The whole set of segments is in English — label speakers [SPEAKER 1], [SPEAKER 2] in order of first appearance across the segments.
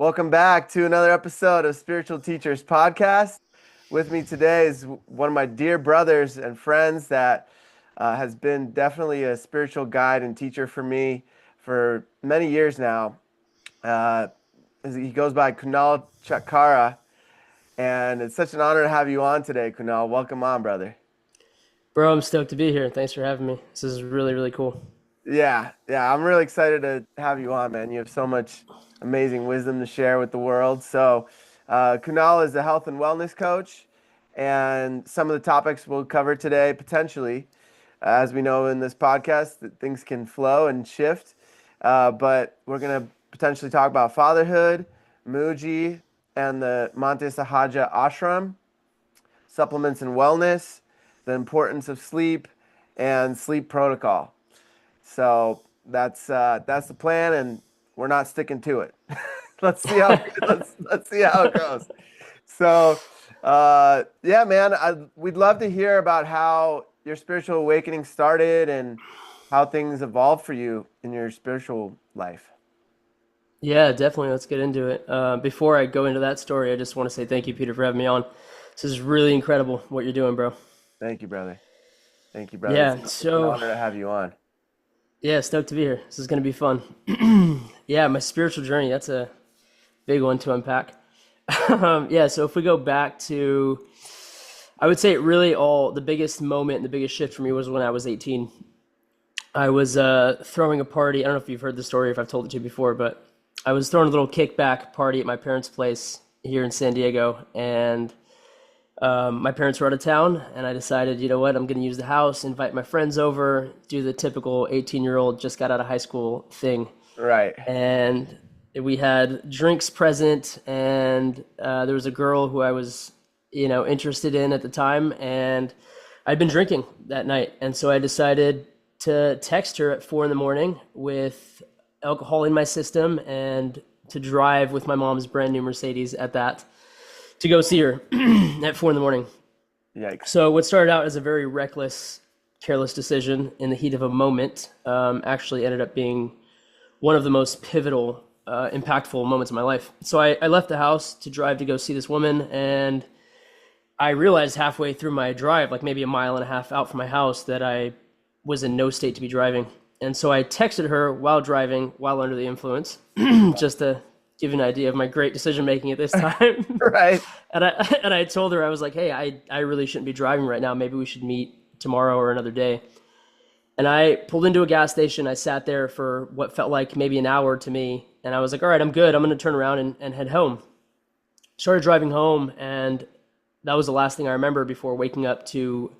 [SPEAKER 1] Welcome back to another episode of Spiritual Teachers Podcast. With me today is one of my dear brothers and friends that has been definitely a spiritual guide and teacher for me for many years now. He goes by Kunal Chakara, and it's such an honor to have you on today, Kunal. Welcome on, brother.
[SPEAKER 2] Bro, I'm stoked to be here. Thanks for having me. This is really, really cool.
[SPEAKER 1] Yeah, I'm really excited to have you on, man. You have so much amazing wisdom to share with the world. Kunal is a health and wellness coach, and some of the topics we'll cover today, potentially, as we know in this podcast, that things can flow and shift. But we're going to potentially talk about fatherhood, Mooji, and the Monte Sahaja Ashram, supplements and wellness, the importance of sleep, and sleep protocol. So that's the plan, and we're not sticking to it. let's see how let's see how it goes. Yeah, man, we'd love to hear about how your spiritual awakening started and how things evolved for you in your spiritual life.
[SPEAKER 2] Yeah, definitely. Let's get into it. Before I go into that story, I just want to say thank you, Peter, for having me on. This is really incredible what you're doing, bro.
[SPEAKER 1] Thank you, brother. Thank you, brother.
[SPEAKER 2] Yeah,
[SPEAKER 1] It's an honor to have you on.
[SPEAKER 2] yeah, stoked to be here. This is going to be fun. Yeah, my spiritual journey, that's a big one to unpack. Yeah, so if we go back to, I would say really the biggest moment, the biggest shift for me was when I was 18. I was throwing a party. I don't know if you've heard the story, if I've told it to you before, but I was throwing a little kickback party at my parents' place here in San Diego, and my parents were out of town, and I decided, you know what, I'm going to use the house, invite my friends over, do the typical 18-year-old just got out of high school thing.
[SPEAKER 1] Right.
[SPEAKER 2] And we had drinks present, and there was a girl who I was, interested in at the time, and I'd been drinking that night. And so I decided to text her at 4 in the morning with alcohol in my system and to drive with my mom's brand new Mercedes at that to go see her at 4 in the morning.
[SPEAKER 1] Yikes.
[SPEAKER 2] So what started out as a very reckless, careless decision in the heat of a moment actually ended up being one of the most pivotal, impactful moments of my life. So I left the house to drive to go see this woman, and I realized halfway through my drive, like maybe a mile and a half out from my house, that I was in no state to be driving. And so I texted her while driving, while under the influence, just to give you an idea of my great decision making at this time.
[SPEAKER 1] Right.
[SPEAKER 2] And I told her, I was like, hey, I really shouldn't be driving right now. Maybe we should meet tomorrow or another day. And I pulled into a gas station. I sat there for what felt like maybe an hour to me. And I was like, all right, I'm good. I'm going to turn around and head home. Started driving home, and that was the last thing I remember before waking up to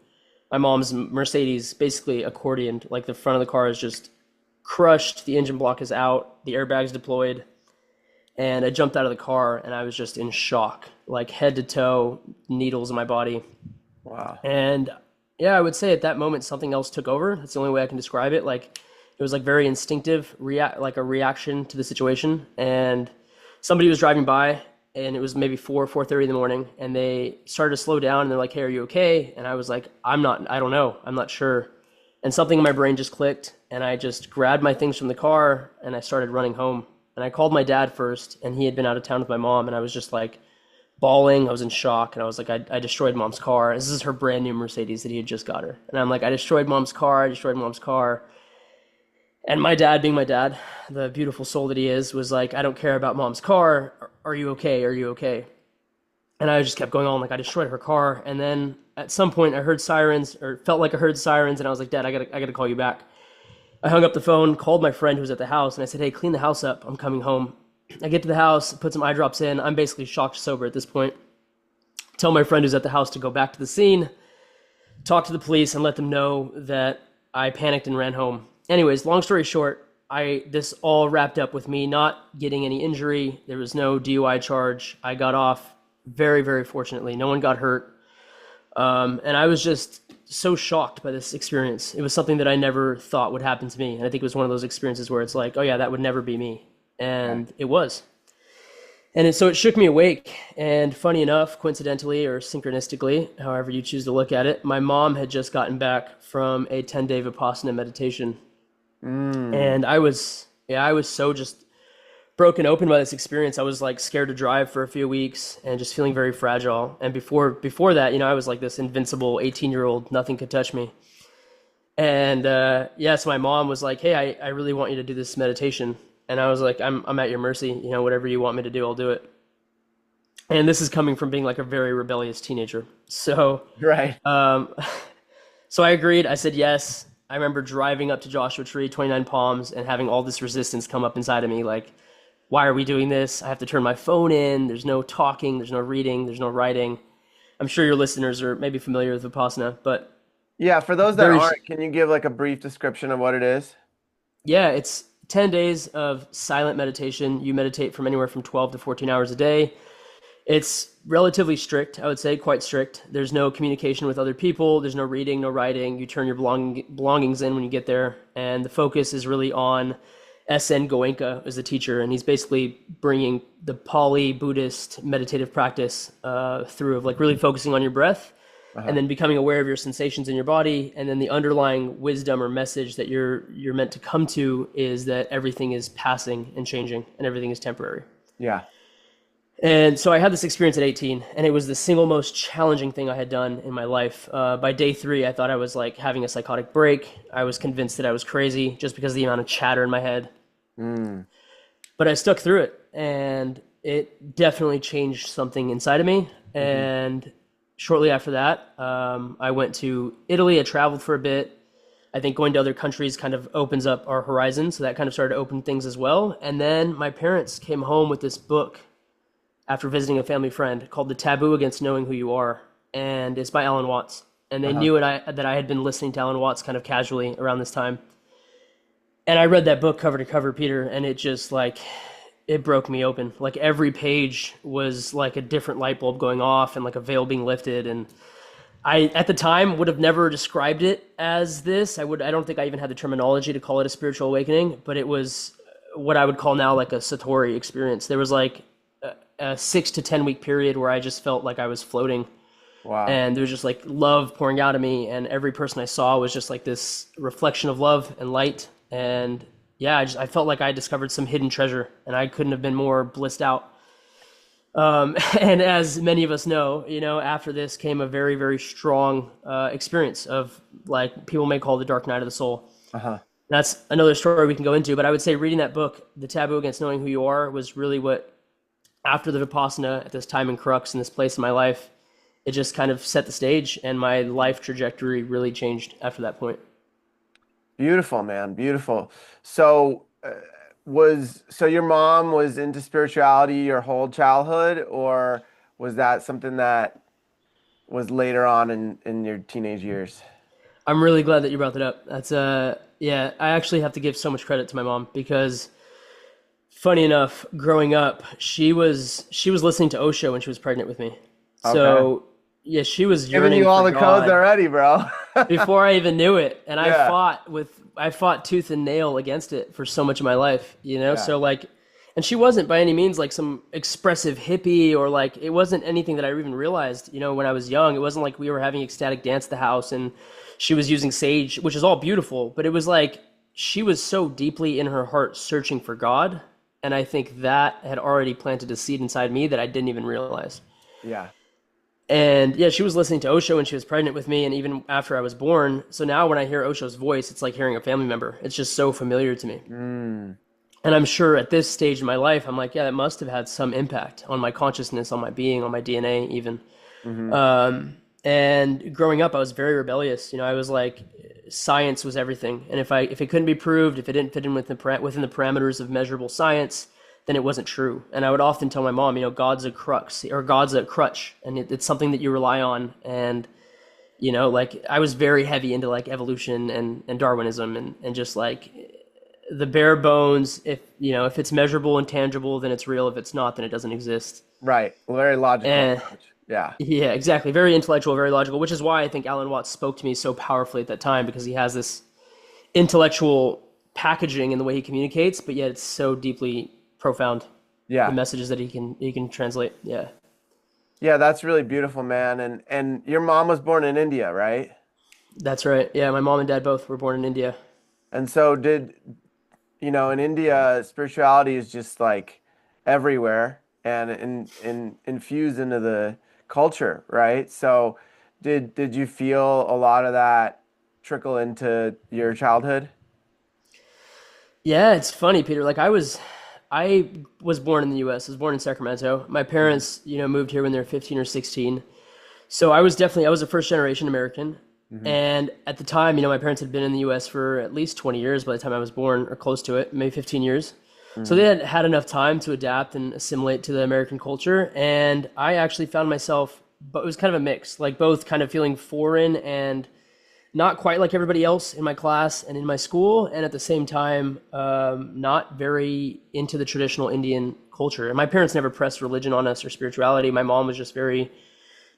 [SPEAKER 2] my mom's Mercedes, basically accordioned. Like the front of the car is just crushed. The engine block is out. The airbags deployed. And I jumped out of the car, and I was just in shock, like head to toe, needles in my body.
[SPEAKER 1] Wow.
[SPEAKER 2] And yeah, I would say at that moment, something else took over. That's the only way I can describe it. Like it was like very instinctive, like a reaction to the situation. And somebody was driving by, and it was maybe 4:30 in the morning, and they started to slow down, and they're like, hey, are you okay? And I was like, I don't know. I'm not sure. And something in my brain just clicked, and I just grabbed my things from the car, and I started running home. And I called my dad first, and he had been out of town with my mom, and I was just like bawling. I was in shock, and I was like, I destroyed mom's car. This is her brand new Mercedes that he had just got her. And I'm like, I destroyed mom's car. And my dad, being my dad, the beautiful soul that he is, was like, I don't care about mom's car. Are you okay? Are you okay? And I just kept going on like I destroyed her car. And then at some point I heard sirens, or felt like I heard sirens, and I was like, Dad, I gotta call you back. I hung up the phone, called my friend who was at the house, and I said, hey, clean the house up. I'm coming home. I get to the house, put some eye drops in. I'm basically shocked sober at this point. Tell my friend who's at the house to go back to the scene, talk to the police, and let them know that I panicked and ran home. Anyways, long story short, this all wrapped up with me not getting any injury. There was no DUI charge. I got off very, very fortunately. No one got hurt. And I was just so shocked by this experience. It was something that I never thought would happen to me. And I think it was one of those experiences where it's like, oh yeah, that would never be me. And it was. And so it shook me awake. And funny enough, coincidentally or synchronistically, however you choose to look at it, my mom had just gotten back from a 10-day Vipassana meditation. And I was so just broken open by this experience. I was like scared to drive for a few weeks and just feeling very fragile. And before that, I was like this invincible 18-year-old, nothing could touch me. And yeah, so my mom was like, "Hey, I really want you to do this meditation." And I was like, I'm at your mercy. Whatever you want me to do, I'll do it. And this is coming from being like a very rebellious teenager. So
[SPEAKER 1] Right.
[SPEAKER 2] um, so I agreed. I said yes. I remember driving up to Joshua Tree, 29 Palms, and having all this resistance come up inside of me. Like, why are we doing this? I have to turn my phone in. There's no talking. There's no reading. There's no writing. I'm sure your listeners are maybe familiar with Vipassana, but
[SPEAKER 1] Yeah, for those that
[SPEAKER 2] very,
[SPEAKER 1] aren't, can you give like a brief description of what it is?
[SPEAKER 2] yeah, it's 10 days of silent meditation. You meditate from anywhere from 12 to 14 hours a day. It's relatively strict, I would say, quite strict. There's no communication with other people. There's no reading, no writing. You turn your belongings in when you get there. And the focus is really on S.N. Goenka as the teacher. And he's basically bringing the Pali Buddhist meditative practice through of like really focusing on your breath and then becoming aware of your sensations in your body. And then the underlying wisdom or message that you're meant to come to is that everything is passing and changing and everything is temporary.
[SPEAKER 1] Yeah.
[SPEAKER 2] And so I had this experience at 18, and it was the single most challenging thing I had done in my life. By day 3, I thought I was like having a psychotic break. I was convinced that I was crazy just because of the amount of chatter in my head.
[SPEAKER 1] Mm.
[SPEAKER 2] But I stuck through it, and it definitely changed something inside of me. And shortly after that, I went to Italy. I traveled for a bit. I think going to other countries kind of opens up our horizon, so that kind of started to open things as well. And then my parents came home with this book after visiting a family friend called The Taboo Against Knowing Who You Are. And it's by Alan Watts. And they knew that I had been listening to Alan Watts kind of casually around this time. And I read that book cover to cover, Peter, and it just like, it broke me open. Like every page was like a different light bulb going off and like a veil being lifted. And I, at the time, would have never described it as this. I don't think I even had the terminology to call it a spiritual awakening, but it was what I would call now like a Satori experience. There was like a 6 to 10 week period where I just felt like I was floating.
[SPEAKER 1] Wow.
[SPEAKER 2] And there was just like love pouring out of me. And every person I saw was just like this reflection of love and light. And yeah, I felt like I discovered some hidden treasure and I couldn't have been more blissed out. And as many of us know, after this came a very, very strong experience of like people may call the dark night of the soul. That's another story we can go into, but I would say reading that book, The Taboo Against Knowing Who You Are, was really what, after the Vipassana at this time in Crux in this place in my life, it just kind of set the stage and my life trajectory really changed after that point.
[SPEAKER 1] Beautiful, man. Beautiful. So, so your mom was into spirituality your whole childhood, or was that something that was later on in your teenage years?
[SPEAKER 2] I'm really glad that you brought that up. That's yeah, I actually have to give so much credit to my mom because funny enough, growing up, she was listening to Osho when she was pregnant with me. So yeah, she was
[SPEAKER 1] Giving
[SPEAKER 2] yearning
[SPEAKER 1] you all
[SPEAKER 2] for
[SPEAKER 1] the codes
[SPEAKER 2] God
[SPEAKER 1] already, bro.
[SPEAKER 2] before I even knew it. And
[SPEAKER 1] Yeah.
[SPEAKER 2] I fought tooth and nail against it for so much of my life,
[SPEAKER 1] Yeah.
[SPEAKER 2] So like, and she wasn't by any means like some expressive hippie or like, it wasn't anything that I even realized, when I was young. It wasn't like we were having ecstatic dance at the house and she was using sage, which is all beautiful, but it was like, she was so deeply in her heart searching for God. And I think that had already planted a seed inside me that I didn't even realize.
[SPEAKER 1] Yeah.
[SPEAKER 2] And yeah, she was listening to Osho when she was pregnant with me and even after I was born. So now when I hear Osho's voice, it's like hearing a family member. It's just so familiar to me.
[SPEAKER 1] Mm.
[SPEAKER 2] And I'm sure at this stage in my life, I'm like, yeah, that must have had some impact on my consciousness, on my being, on my DNA even. And growing up, I was very rebellious. I was like, science was everything. And if it couldn't be proved, if it didn't fit in within the parameters of measurable science, then it wasn't true. And I would often tell my mom, God's a crux or God's a crutch, and it's something that you rely on. And like I was very heavy into like evolution and Darwinism and just like the bare bones. If it's measurable and tangible, then it's real. If it's not, then it doesn't exist.
[SPEAKER 1] Right. Very logical
[SPEAKER 2] And
[SPEAKER 1] approach. Yeah.
[SPEAKER 2] yeah, exactly. Very intellectual, very logical, which is why I think Alan Watts spoke to me so powerfully at that time, because he has this intellectual packaging in the way he communicates, but yet it's so deeply profound.
[SPEAKER 1] Yeah.
[SPEAKER 2] The messages that he can translate. Yeah.
[SPEAKER 1] Yeah, that's really beautiful, man. And your mom was born in India, right?
[SPEAKER 2] That's right. Yeah, my mom and dad both were born in India.
[SPEAKER 1] And so in India, spirituality is just like everywhere and infused into the culture, right? So did you feel a lot of that trickle into your childhood?
[SPEAKER 2] Yeah, it's funny, Peter. I was born in the U.S. I was born in Sacramento. My
[SPEAKER 1] Mhm.
[SPEAKER 2] parents, moved here when they were 15 or 16. So I was a first generation American.
[SPEAKER 1] Hmm.
[SPEAKER 2] And at the time, my parents had been in the US for at least 20 years by the time I was born, or close to it, maybe 15 years. So
[SPEAKER 1] Hmm.
[SPEAKER 2] they had had enough time to adapt and assimilate to the American culture. And I actually found myself, but it was kind of a mix, like both kind of feeling foreign and not quite like everybody else in my class and in my school, and at the same time, not very into the traditional Indian culture. And my parents never pressed religion on us or spirituality. My mom was just very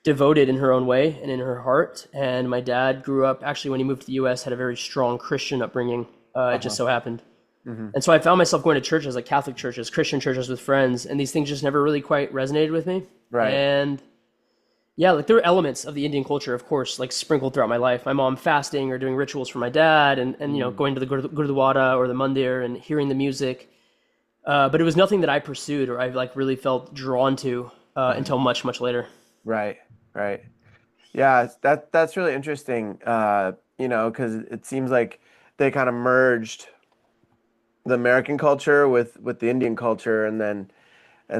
[SPEAKER 2] devoted in her own way and in her heart. And my dad grew up, actually, when he moved to the US, had a very strong Christian upbringing. It just
[SPEAKER 1] Uh-huh.
[SPEAKER 2] so happened.
[SPEAKER 1] Hmm.
[SPEAKER 2] And so I found myself going to churches, like Catholic churches, Christian churches with friends, and these things just never really quite resonated with me.
[SPEAKER 1] Right.
[SPEAKER 2] And yeah, like there were elements of the Indian culture, of course, like sprinkled throughout my life. My mom fasting or doing rituals for my dad, and
[SPEAKER 1] Mm.
[SPEAKER 2] going to the Gurdwara or the mandir and hearing the music. But it was nothing that I pursued or I like really felt drawn to
[SPEAKER 1] Uh-huh.
[SPEAKER 2] until much, much later.
[SPEAKER 1] Right. Right. Yeah, that's really interesting. Because it seems like they kind of merged the American culture with the Indian culture, and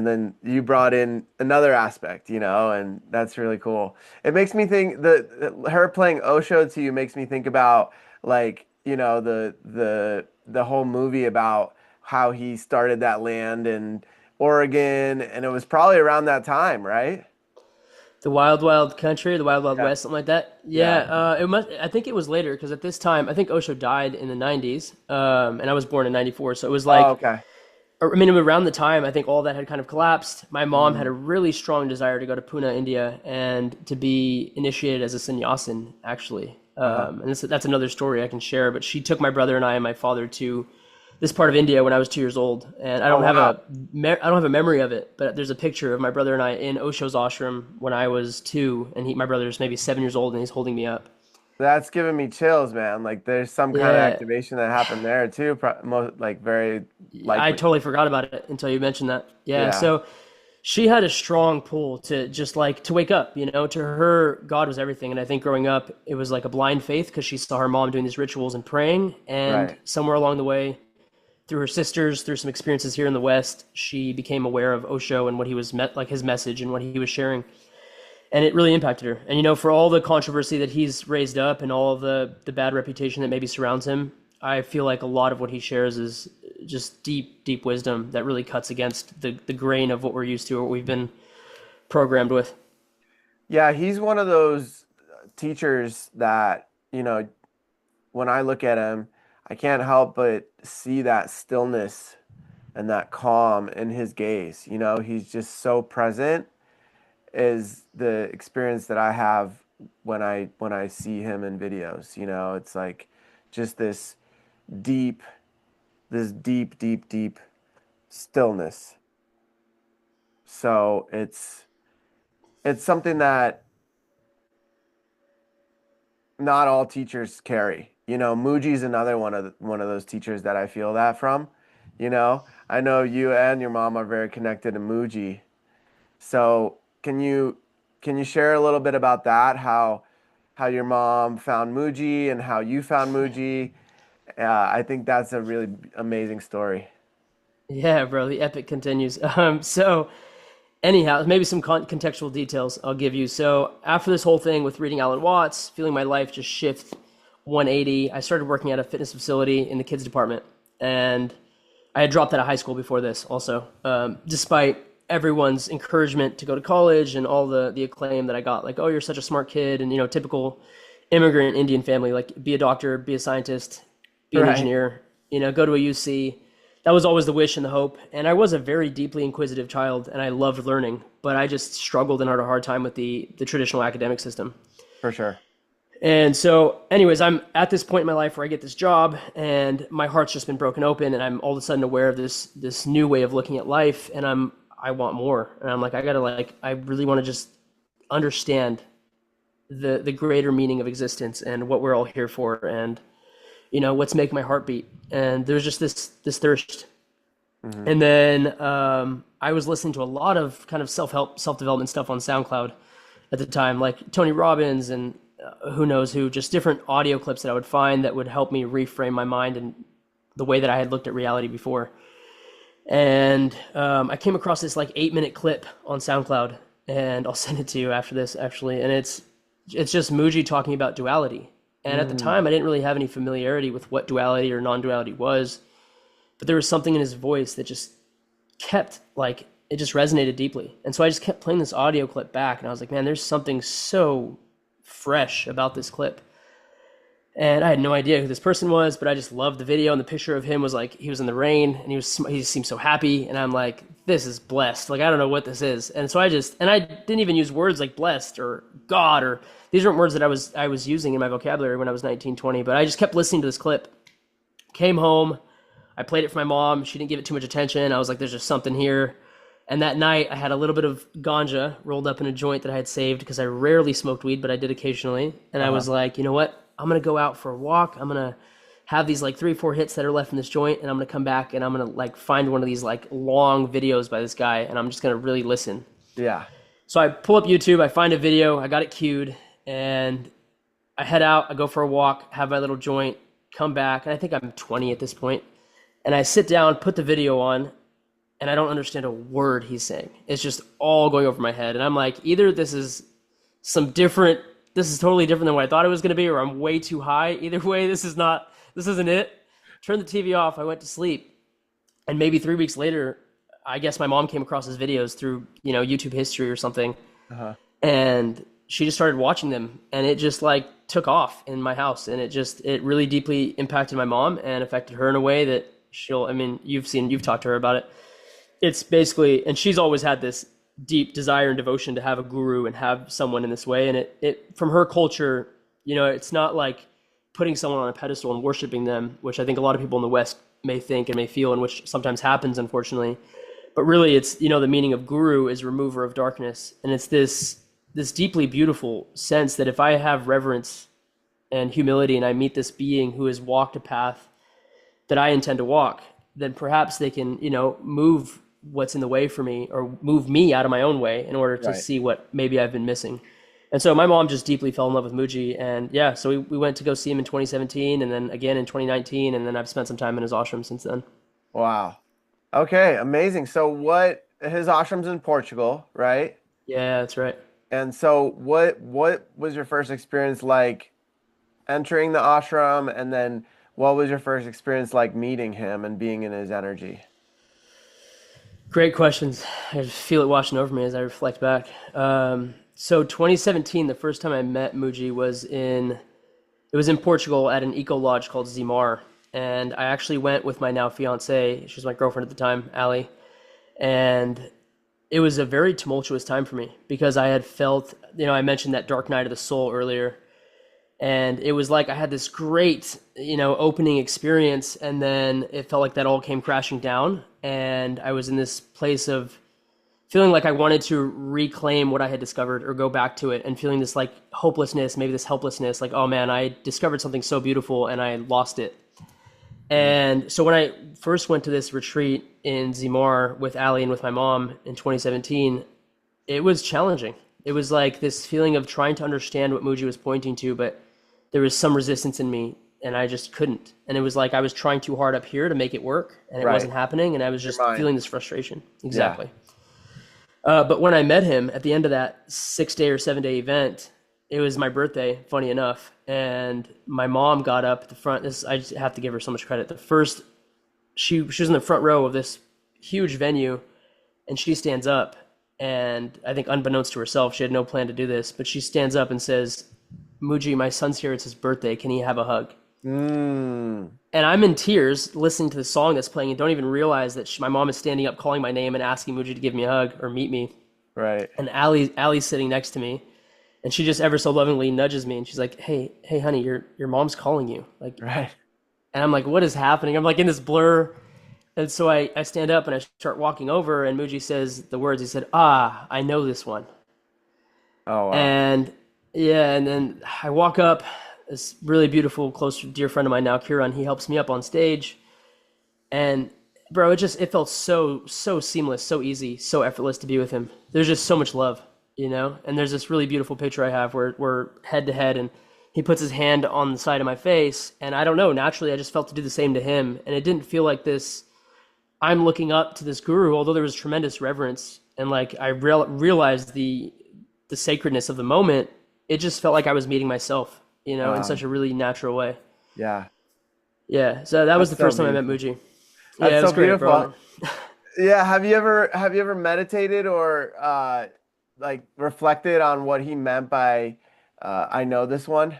[SPEAKER 1] then you brought in another aspect, and that's really cool. It makes me think that her playing Osho to you makes me think about like, the whole movie about how he started that land in Oregon, and it was probably around that time, right?
[SPEAKER 2] The Wild Wild Country, the Wild Wild
[SPEAKER 1] Yeah.
[SPEAKER 2] West, something like that. Yeah,
[SPEAKER 1] Yeah.
[SPEAKER 2] it must. I think it was later because at this time, I think Osho died in the '90s, and I was born in '94. So it was
[SPEAKER 1] Oh,
[SPEAKER 2] like,
[SPEAKER 1] okay.
[SPEAKER 2] I mean, around the time I think all that had kind of collapsed. My mom had a
[SPEAKER 1] Mm.
[SPEAKER 2] really strong desire to go to Pune, India, and to be initiated as a sannyasin, actually.
[SPEAKER 1] Uh-huh.
[SPEAKER 2] And that's another story I can share. But she took my brother and I and my father to this part of India when I was 2 years old, and I
[SPEAKER 1] Oh,
[SPEAKER 2] don't have
[SPEAKER 1] wow.
[SPEAKER 2] I don't have a memory of it, but there's a picture of my brother and I in Osho's ashram when I was two, and my brother's maybe 7 years old, and he's holding me up.
[SPEAKER 1] That's giving me chills, man. Like there's some kind of
[SPEAKER 2] Yeah,
[SPEAKER 1] activation that happened there too, most like very
[SPEAKER 2] I
[SPEAKER 1] likely.
[SPEAKER 2] totally forgot about it until you mentioned that. Yeah,
[SPEAKER 1] Yeah.
[SPEAKER 2] so she had a strong pull to just like to wake up, to her God was everything. And I think growing up it was like a blind faith because she saw her mom doing these rituals and praying, and
[SPEAKER 1] Right.
[SPEAKER 2] somewhere along the way, through her sisters, through some experiences here in the West, she became aware of Osho and what he was met, like his message and what he was sharing, and it really impacted her. And for all the controversy that he's raised up and all of the bad reputation that maybe surrounds him, I feel like a lot of what he shares is just deep, deep wisdom that really cuts against the grain of what we're used to or what we've been programmed with.
[SPEAKER 1] Yeah, he's one of those teachers that, when I look at him, I can't help but see that stillness and that calm in his gaze. He's just so present is the experience that I have when I see him in videos. It's like just deep, this deep, deep, deep stillness. So it's something that not all teachers carry. Mooji's another one of those teachers that I feel that from. I know you and your mom are very connected to Mooji. So can you share a little bit about that? How your mom found Mooji and how you found Mooji? I think that's a really amazing story.
[SPEAKER 2] Yeah, bro, the epic continues. So anyhow, maybe some contextual details I'll give you. So after this whole thing with reading Alan Watts, feeling my life just shift 180, I started working at a fitness facility in the kids department, and I had dropped out of high school before this. Also, despite everyone's encouragement to go to college and all the acclaim that I got, like, oh, you're such a smart kid, and typical immigrant Indian family, like be a doctor, be a scientist, be an
[SPEAKER 1] Right.
[SPEAKER 2] engineer, go to a UC. That was always the wish and the hope. And I was a very deeply inquisitive child, and I loved learning, but I just struggled and had a hard time with the traditional academic system.
[SPEAKER 1] For sure.
[SPEAKER 2] And so, anyways, I'm at this point in my life where I get this job, and my heart's just been broken open, and I'm all of a sudden aware of this new way of looking at life, and I want more, and I'm like, I really want to just understand the greater meaning of existence and what we're all here for, and what's making my heart beat? And there's just this thirst.
[SPEAKER 1] Hmm.
[SPEAKER 2] And then I was listening to a lot of kind of self-help, self-development stuff on SoundCloud at the time, like Tony Robbins and who knows who, just different audio clips that I would find that would help me reframe my mind and the way that I had looked at reality before. And I came across this like 8-minute clip on SoundCloud, and I'll send it to you after this actually. And it's just Mooji talking about duality. And at the time, I didn't really have any familiarity with what duality or non-duality was, but there was something in his voice that just kept like it just resonated deeply. And so I just kept playing this audio clip back, and I was like, man, there's something so fresh about this clip. And I had no idea who this person was, but I just loved the video, and the picture of him was like he was in the rain and he just seemed so happy, and I'm like, this is blessed. Like I don't know what this is. And so I didn't even use words like blessed or God, or these weren't words that I was using in my vocabulary when I was 19, 20, but I just kept listening to this clip. Came home, I played it for my mom. She didn't give it too much attention. I was like, there's just something here. And that night I had a little bit of ganja rolled up in a joint that I had saved because I rarely smoked weed, but I did occasionally. And I was like, you know what? I'm going to go out for a walk. I'm going to have these like 3-4 hits that are left in this joint. And I'm going to come back and I'm going to like find one of these like long videos by this guy. And I'm just going to really listen.
[SPEAKER 1] Yeah.
[SPEAKER 2] So I pull up YouTube, I find a video, I got it queued, and I head out, I go for a walk, have my little joint, come back. And I think I'm 20 at this point. And I sit down, put the video on, and I don't understand a word he's saying. It's just all going over my head. And I'm like, either this is totally different than what I thought it was going to be, or I'm way too high. Either way, this isn't it. Turned the TV off. I went to sleep. And maybe 3 weeks later, I guess my mom came across his videos through, YouTube history or something. And she just started watching them, and it just like took off in my house. And it really deeply impacted my mom and affected her in a way that you've talked to her about it. It's basically, and she's always had this deep desire and devotion to have a guru and have someone in this way. And it from her culture, it's not like putting someone on a pedestal and worshiping them, which I think a lot of people in the West may think and may feel, and which sometimes happens, unfortunately. But really it's, the meaning of guru is remover of darkness. And it's this deeply beautiful sense that if I have reverence and humility and I meet this being who has walked a path that I intend to walk, then perhaps they can, move what's in the way for me, or move me out of my own way in order to see what maybe I've been missing. And so my mom just deeply fell in love with Mooji. And yeah, so we went to go see him in 2017 and then again in 2019. And then I've spent some time in his ashram since then.
[SPEAKER 1] Wow. Okay. Amazing. So his ashram's in Portugal, right?
[SPEAKER 2] Yeah, that's right.
[SPEAKER 1] And so what was your first experience like entering the ashram, and then what was your first experience like meeting him and being in his energy?
[SPEAKER 2] Great questions. I just feel it washing over me as I reflect back. So 2017, the first time I met Mooji was in Portugal at an eco lodge called Zimar. And I actually went with my now fiance. She was my girlfriend at the time, Allie. And it was a very tumultuous time for me because I had felt, I mentioned that dark night of the soul earlier. And it was like I had this great, opening experience, and then it felt like that all came crashing down. And I was in this place of feeling like I wanted to reclaim what I had discovered or go back to it, and feeling this like hopelessness, maybe this helplessness, like, oh man, I discovered something so beautiful and I lost it. And so when I first went to this retreat in Zimar with Ali and with my mom in 2017, it was challenging. It was like this feeling of trying to understand what Mooji was pointing to, but there was some resistance in me and I just couldn't. And it was like I was trying too hard up here to make it work, and it wasn't happening, and I was just feeling this frustration. Exactly. Yeah. But when I met him at the end of that 6-day or 7-day event, it was my birthday, funny enough, and my mom got up at the front. I just have to give her so much credit. She was in the front row of this huge venue, and she stands up, and I think unbeknownst to herself, she had no plan to do this, but she stands up and says, "Mooji, my son's here. It's his birthday. Can he have a hug?" And I'm in tears listening to the song that's playing and don't even realize that my mom is standing up, calling my name and asking Mooji to give me a hug or meet me.
[SPEAKER 1] Right.
[SPEAKER 2] And Allie's sitting next to me, and she just ever so lovingly nudges me, and she's like, hey, honey, your mom's calling you. Like,
[SPEAKER 1] right.
[SPEAKER 2] And I'm like, what is happening? I'm like in this blur. And so I stand up and I start walking over, and Mooji says the words. He said, I know this one.
[SPEAKER 1] Oh, wow.
[SPEAKER 2] And yeah, and then I walk up this really beautiful, close, dear friend of mine now, Kieran, he helps me up on stage. And bro, it felt so seamless, so easy, so effortless to be with him. There's just so much love, you know? And there's this really beautiful picture I have where we're head to head and he puts his hand on the side of my face, and I don't know, naturally I just felt to do the same to him. And it didn't feel like this, I'm looking up to this guru, although there was tremendous reverence and like I realized the sacredness of the moment. It just felt like I was meeting myself, you know, in such a really natural way.
[SPEAKER 1] Yeah.
[SPEAKER 2] Yeah. So that was the first time I met Mooji. Yeah,
[SPEAKER 1] That's
[SPEAKER 2] it was
[SPEAKER 1] so
[SPEAKER 2] great,
[SPEAKER 1] beautiful.
[SPEAKER 2] bro.
[SPEAKER 1] Yeah. Have you ever meditated or like reflected on what he meant by I know this one?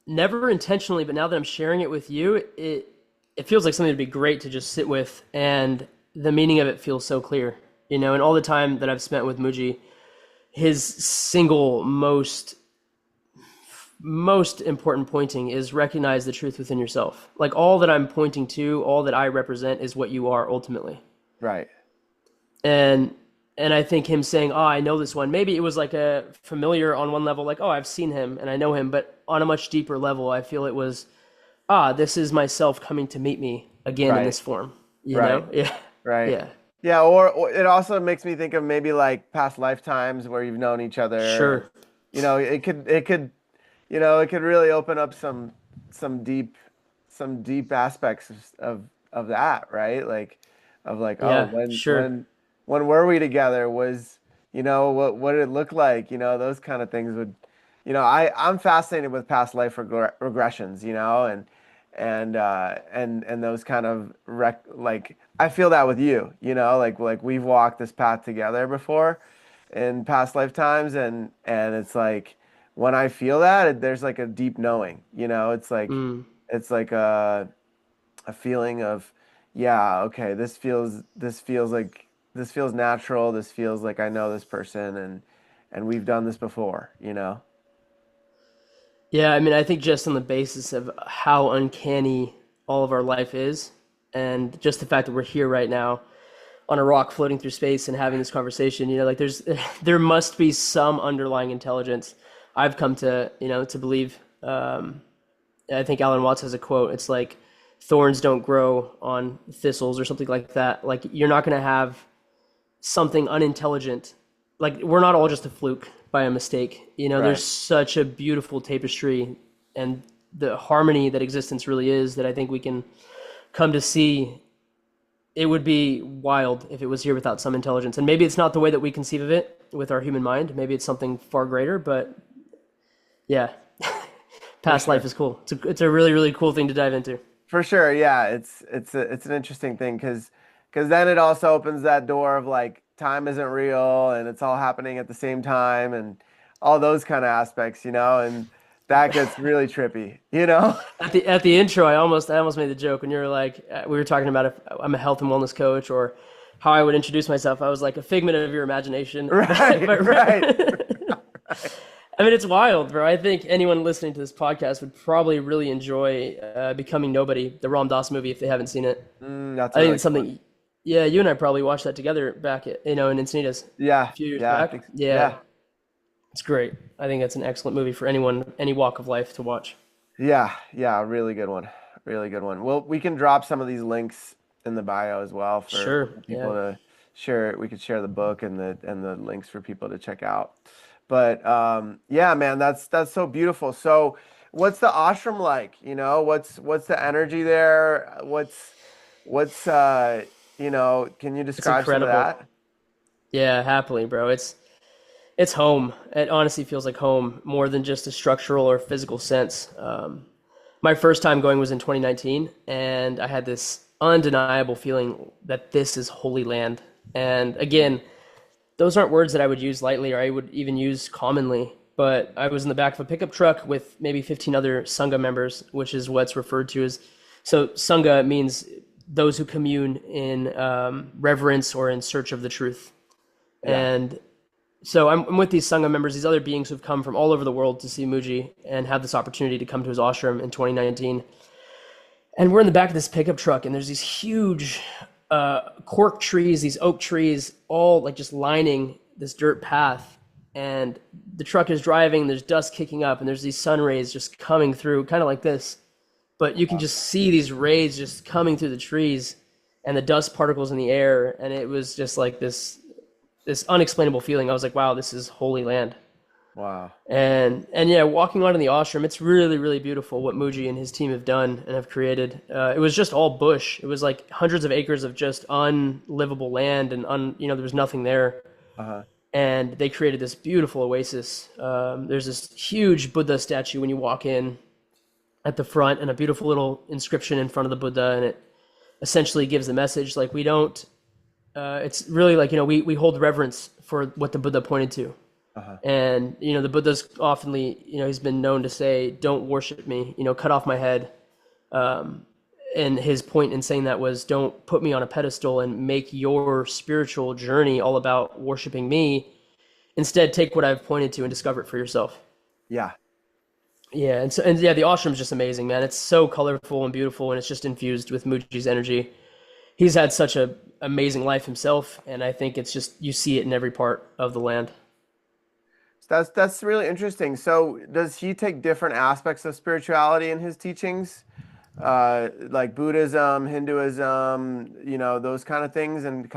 [SPEAKER 2] Never intentionally, but now that I'm sharing it with you, it feels like something to be great to just sit with, and the meaning of it feels so clear, you know. And all the time that I've spent with Mooji, his single most important pointing is recognize the truth within yourself. Like all that I'm pointing to, all that I represent is what you are ultimately.
[SPEAKER 1] Right.
[SPEAKER 2] And I think him saying, "Oh, I know this one." Maybe it was like a familiar on one level, like, "Oh, I've seen him and I know him," but on a much deeper level, I feel it was, this is myself coming to meet me again in this form. You know? Yeah.
[SPEAKER 1] Right.
[SPEAKER 2] Yeah.
[SPEAKER 1] Yeah, or it also makes me think of maybe like past lifetimes where you've known each other.
[SPEAKER 2] Sure.
[SPEAKER 1] You know, it could it could really open up some deep aspects of that, right? Like of like, oh,
[SPEAKER 2] Yeah. Sure.
[SPEAKER 1] when were we together? Was, what did it look like? Those kind of things would, I'm fascinated with past life regressions, and those kind of like I feel that with you, like we've walked this path together before in past lifetimes, and it's like when I feel that, there's like a deep knowing, it's like a feeling of, yeah, okay, this feels natural, this feels like I know this person, and we've done this before.
[SPEAKER 2] Yeah, I mean, I think just on the basis of how uncanny all of our life is, and just the fact that we're here right now on a rock floating through space and having this conversation, like there must be some underlying intelligence. I've come to believe. I think Alan Watts has a quote. It's like thorns don't grow on thistles or something like that. Like you're not going to have something unintelligent. Like we're not all just a fluke by a mistake.
[SPEAKER 1] Right.
[SPEAKER 2] There's such a beautiful tapestry and the harmony that existence really is that I think we can come to see. It would be wild if it was here without some intelligence. And maybe it's not the way that we conceive of it with our human mind. Maybe it's something far greater, but yeah, past life is cool. It's a really, really cool thing to dive into.
[SPEAKER 1] For sure, yeah, it's an interesting thing because then it also opens that door of like time isn't real and it's all happening at the same time and all those kind of aspects, and that gets really trippy.
[SPEAKER 2] At the intro, I almost made the joke when you were like, we were talking about if I'm a health and wellness coach or how I would introduce myself. I was like a figment of your imagination.
[SPEAKER 1] Right, right.
[SPEAKER 2] I mean, it's wild, bro. I think anyone listening to this podcast would probably really enjoy Becoming Nobody, the Ram Dass movie, if they haven't seen it.
[SPEAKER 1] That's
[SPEAKER 2] I think
[SPEAKER 1] really
[SPEAKER 2] it's something.
[SPEAKER 1] cool.
[SPEAKER 2] Yeah, you and I probably watched that together back in Encinitas
[SPEAKER 1] Yeah,
[SPEAKER 2] a few years
[SPEAKER 1] yeah,
[SPEAKER 2] back. Yeah, it's great. I think it's an excellent movie for anyone, any walk of life to watch.
[SPEAKER 1] yeah, yeah. Really good one, really good one. Well, we can drop some of these links in the bio as well
[SPEAKER 2] Sure.
[SPEAKER 1] for people to share. We could share the book and the links for people to check out. But yeah, man, that's so beautiful. So, what's the ashram like? What's the energy there? What's can you
[SPEAKER 2] It's
[SPEAKER 1] describe some of
[SPEAKER 2] incredible.
[SPEAKER 1] that?
[SPEAKER 2] Yeah, happily, bro. It's home. It honestly feels like home more than just a structural or physical sense. My first time going was in 2019, and I had this undeniable feeling that this is holy land. And again, those aren't words that I would use lightly or I would even use commonly. But I was in the back of a pickup truck with maybe 15 other Sangha members, which is what's referred to as. So Sangha means those who commune in reverence or in search of the truth.
[SPEAKER 1] Yeah,
[SPEAKER 2] And so I'm with these Sangha members, these other beings who've come from all over the world to see Mooji and have this opportunity to come to his ashram in 2019. And we're in the back of this pickup truck, and there's these huge cork trees, these oak trees, all like just lining this dirt path. and the truck is driving, there's dust kicking up, and there's these sun rays just coming through, kind of like this. But you can just see these rays just coming through the trees and the dust particles in the air, and it was just like this unexplainable feeling. I was like, wow, this is holy land.
[SPEAKER 1] Wow.
[SPEAKER 2] And yeah, walking on in the ashram, it's really, really beautiful what Mooji and his team have done and have created. It was just all bush. It was like hundreds of acres of just unlivable land, and there was nothing there.
[SPEAKER 1] Uh-huh.
[SPEAKER 2] And they created this beautiful oasis. There's this huge Buddha statue when you walk in at the front, and a beautiful little inscription in front of the Buddha, and it essentially gives the message like we don't. It's really like we hold reverence for what the Buddha pointed to.
[SPEAKER 1] Uh-huh.
[SPEAKER 2] And the Buddha's oftenly he's been known to say, don't worship me, cut off my head, and his point in saying that was, don't put me on a pedestal and make your spiritual journey all about worshiping me. Instead, take what I've pointed to and discover it for yourself.
[SPEAKER 1] Yeah.
[SPEAKER 2] Yeah. And yeah, the ashram's just amazing, man. It's so colorful and beautiful, and it's just infused with Mooji's energy. He's had such a amazing life himself, and I think it's just, you see it in every part of the land.
[SPEAKER 1] That's really interesting. So does he take different aspects of spirituality in his teachings? Like Buddhism, Hinduism, those kind of things, and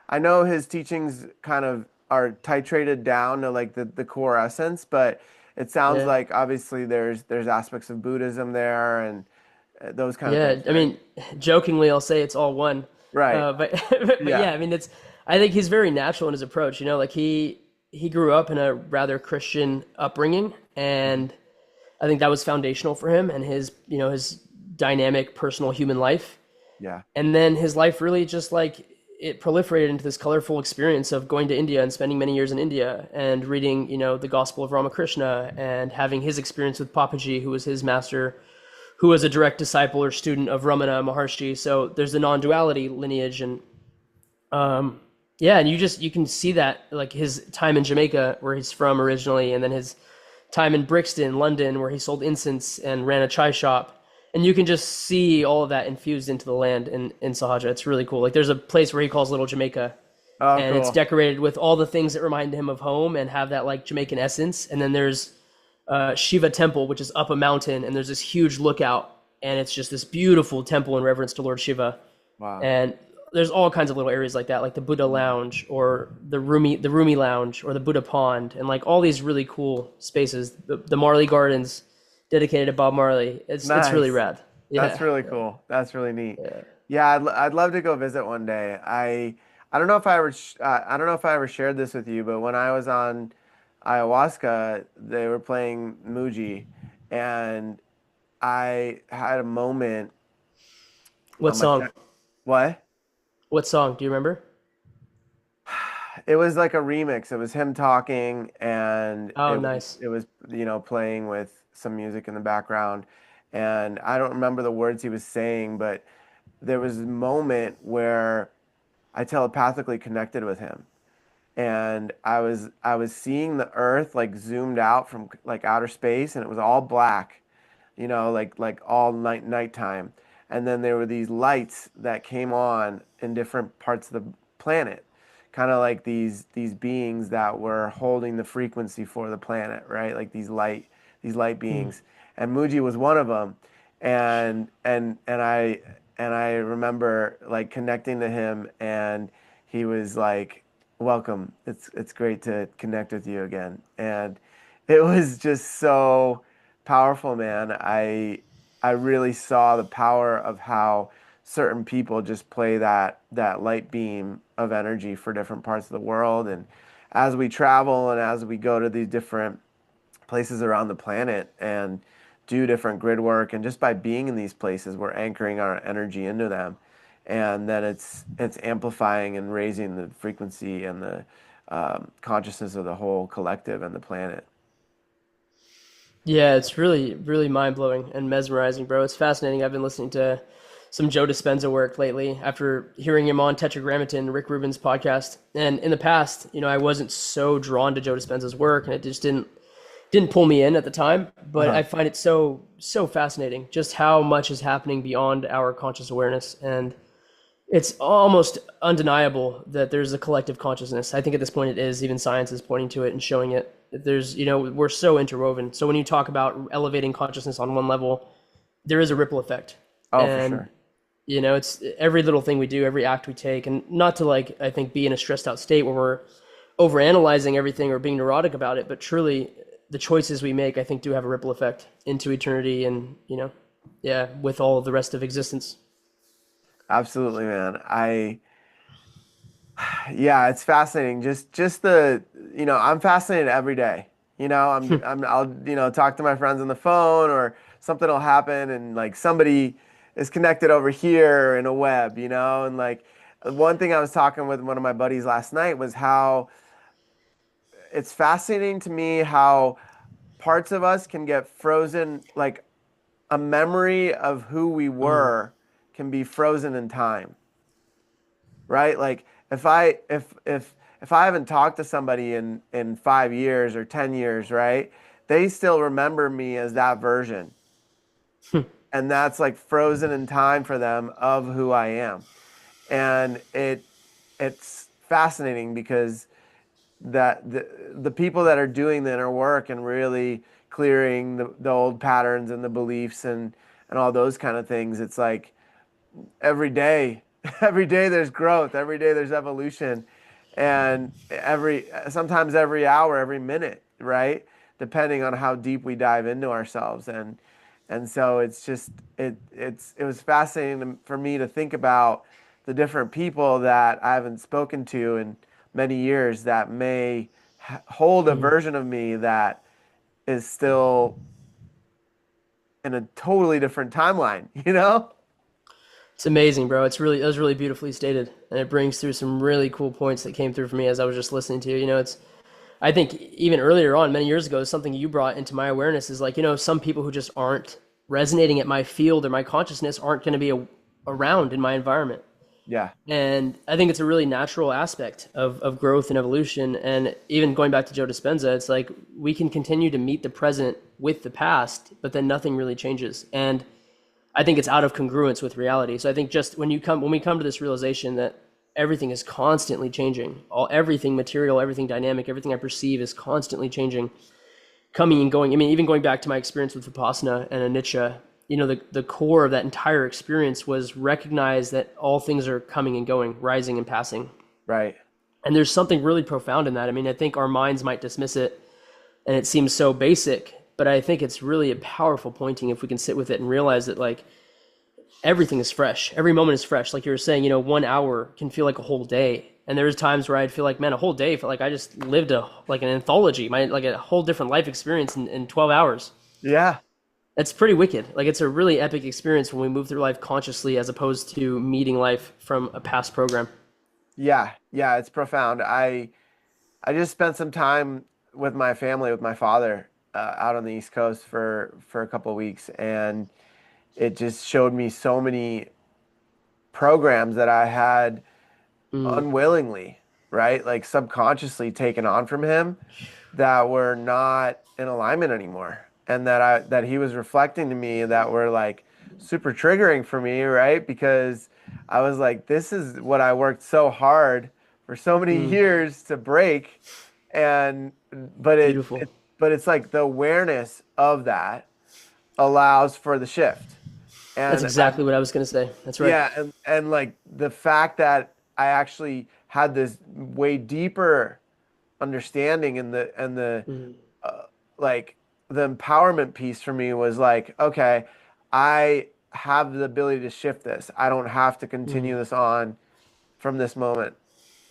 [SPEAKER 1] I know his teachings kind of are titrated down to like the core essence, but it sounds
[SPEAKER 2] Yeah.
[SPEAKER 1] like obviously there's aspects of Buddhism there and those kind of
[SPEAKER 2] Yeah,
[SPEAKER 1] things,
[SPEAKER 2] I
[SPEAKER 1] right?
[SPEAKER 2] mean, jokingly, I'll say it's all one.
[SPEAKER 1] Right.
[SPEAKER 2] But
[SPEAKER 1] Yeah.
[SPEAKER 2] yeah, I mean, I think he's very natural in his approach. Like he grew up in a rather Christian upbringing, and I think that was foundational for him and his dynamic personal human life.
[SPEAKER 1] Yeah.
[SPEAKER 2] And then his life really just like it proliferated into this colorful experience of going to India and spending many years in India and reading, the Gospel of Ramakrishna and having his experience with Papaji, who was his master, who was a direct disciple or student of Ramana Maharshi. So there's the non-duality lineage, and yeah, and you can see that like his time in Jamaica, where he's from originally, and then his time in Brixton, London, where he sold incense and ran a chai shop. And you can just see all of that infused into the land in Sahaja. It's really cool. Like there's a place where he calls Little Jamaica,
[SPEAKER 1] Oh,
[SPEAKER 2] and it's
[SPEAKER 1] cool.
[SPEAKER 2] decorated with all the things that remind him of home and have that like Jamaican essence. And then there's Shiva Temple, which is up a mountain, and there's this huge lookout, and it's just this beautiful temple in reverence to Lord Shiva.
[SPEAKER 1] Wow.
[SPEAKER 2] And there's all kinds of little areas like that, like the Buddha Lounge or the Rumi Lounge or the Buddha Pond, and like all these really cool spaces. The Marley Gardens, dedicated to Bob Marley. It's really
[SPEAKER 1] Nice.
[SPEAKER 2] rad.
[SPEAKER 1] That's
[SPEAKER 2] Yeah,
[SPEAKER 1] really cool. That's really neat.
[SPEAKER 2] yeah.
[SPEAKER 1] Yeah, I'd love to go visit one day. I don't know if I don't know if I ever shared this with you, but when I was on ayahuasca, they were playing Mooji, and I had a moment
[SPEAKER 2] What
[SPEAKER 1] on my
[SPEAKER 2] song?
[SPEAKER 1] what?
[SPEAKER 2] What song? Do you remember?
[SPEAKER 1] It was like a remix. It was him talking, and
[SPEAKER 2] Oh, nice.
[SPEAKER 1] it was playing with some music in the background, and I don't remember the words he was saying, but there was a moment where I telepathically connected with him, and I was seeing the earth like zoomed out from like outer space, and it was all black, like all nighttime, and then there were these lights that came on in different parts of the planet, kind of like these beings that were holding the frequency for the planet, right? Like these light
[SPEAKER 2] Hmm.
[SPEAKER 1] beings, and Muji was one of them, and I remember like connecting to him, and he was like, "Welcome. It's great to connect with you again." And it was just so powerful, man. I really saw the power of how certain people just play that light beam of energy for different parts of the world. And as we travel and as we go to these different places around the planet and do different grid work, and just by being in these places we're anchoring our energy into them, and then it's amplifying and raising the frequency and the consciousness of the whole collective and the planet.
[SPEAKER 2] Yeah, it's really, really mind blowing and mesmerizing, bro. It's fascinating. I've been listening to some Joe Dispenza work lately after hearing him on Tetragrammaton, Rick Rubin's podcast. And in the past, I wasn't so drawn to Joe Dispenza's work, and it just didn't pull me in at the time. But
[SPEAKER 1] Uh-huh.
[SPEAKER 2] I find it so fascinating just how much is happening beyond our conscious awareness. And It's almost undeniable that there's a collective consciousness. I think at this point it is. Even science is pointing to it and showing it. There's, we're so interwoven. So when you talk about elevating consciousness on one level, there is a ripple effect.
[SPEAKER 1] Oh, for
[SPEAKER 2] And,
[SPEAKER 1] sure.
[SPEAKER 2] it's every little thing we do, every act we take, and not to like, I think, be in a stressed out state where we're overanalyzing everything or being neurotic about it, but truly the choices we make, I think, do have a ripple effect into eternity and, yeah, with all of the rest of existence.
[SPEAKER 1] Absolutely, man. Yeah, it's fascinating. Just the, I'm fascinated every day. I'll, talk to my friends on the phone or something will happen and like somebody is connected over here in a web, and like one thing I was talking with one of my buddies last night was how it's fascinating to me how parts of us can get frozen, like a memory of who we
[SPEAKER 2] Mm.
[SPEAKER 1] were can be frozen in time, right? Like if I haven't talked to somebody in 5 years or 10 years, right? They still remember me as that version, and that's like frozen in time for them of who I am, and it's fascinating because the people that are doing the inner work and really clearing the old patterns and the beliefs and all those kind of things, it's like every day every day there's growth, every day there's evolution, and sometimes every hour, every minute, right, depending on how deep we dive into ourselves. And so it's just it was fascinating for me to think about the different people that I haven't spoken to in many years that may hold a
[SPEAKER 2] Mm.
[SPEAKER 1] version of me that is still in a totally different timeline, you know?
[SPEAKER 2] It's amazing, bro. It was really beautifully stated, and it brings through some really cool points that came through for me as I was just listening to you. It's I think even earlier on, many years ago, something you brought into my awareness is like, some people who just aren't resonating at my field or my consciousness aren't going to be around in my environment.
[SPEAKER 1] Yeah,
[SPEAKER 2] And I think it's a really natural aspect of growth and evolution. And even going back to Joe Dispenza, it's like we can continue to meet the present with the past, but then nothing really changes. And I think it's out of congruence with reality. So I think just when we come to this realization that everything is constantly changing, everything material, everything dynamic, everything I perceive is constantly changing, coming and going. I mean, even going back to my experience with Vipassana and Anicca, the core of that entire experience was recognize that all things are coming and going, rising and passing.
[SPEAKER 1] right.
[SPEAKER 2] And there's something really profound in that. I mean, I think our minds might dismiss it and it seems so basic, but I think it's really a powerful pointing if we can sit with it and realize that like everything is fresh. Every moment is fresh. Like you were saying, 1 hour can feel like a whole day. And there's times where I'd feel like, man, a whole day felt like I just lived like an anthology, like a whole different life experience in 12 hours.
[SPEAKER 1] Yeah.
[SPEAKER 2] That's pretty wicked. Like it's a really epic experience when we move through life consciously as opposed to meeting life from a past program.
[SPEAKER 1] Yeah, yeah, it's profound. I just spent some time with my family, with my father, out on the East Coast for a couple of weeks, and it just showed me so many programs that I had
[SPEAKER 2] Mm,
[SPEAKER 1] unwillingly, right? Like subconsciously taken on from him that were not in alignment anymore. And that he was reflecting to me that were like super triggering for me, right? Because I was like, this is what I worked so hard for so many
[SPEAKER 2] mm,
[SPEAKER 1] years to break. And but
[SPEAKER 2] beautiful.
[SPEAKER 1] it's like the awareness of that allows for the shift.
[SPEAKER 2] That's
[SPEAKER 1] And
[SPEAKER 2] exactly what I was going to say. That's right.
[SPEAKER 1] yeah, and like the fact that I actually had this way deeper understanding and the
[SPEAKER 2] Mm,
[SPEAKER 1] like the empowerment piece for me was like, okay, I have the ability to shift this. I don't have to
[SPEAKER 2] mm.
[SPEAKER 1] continue this on from this moment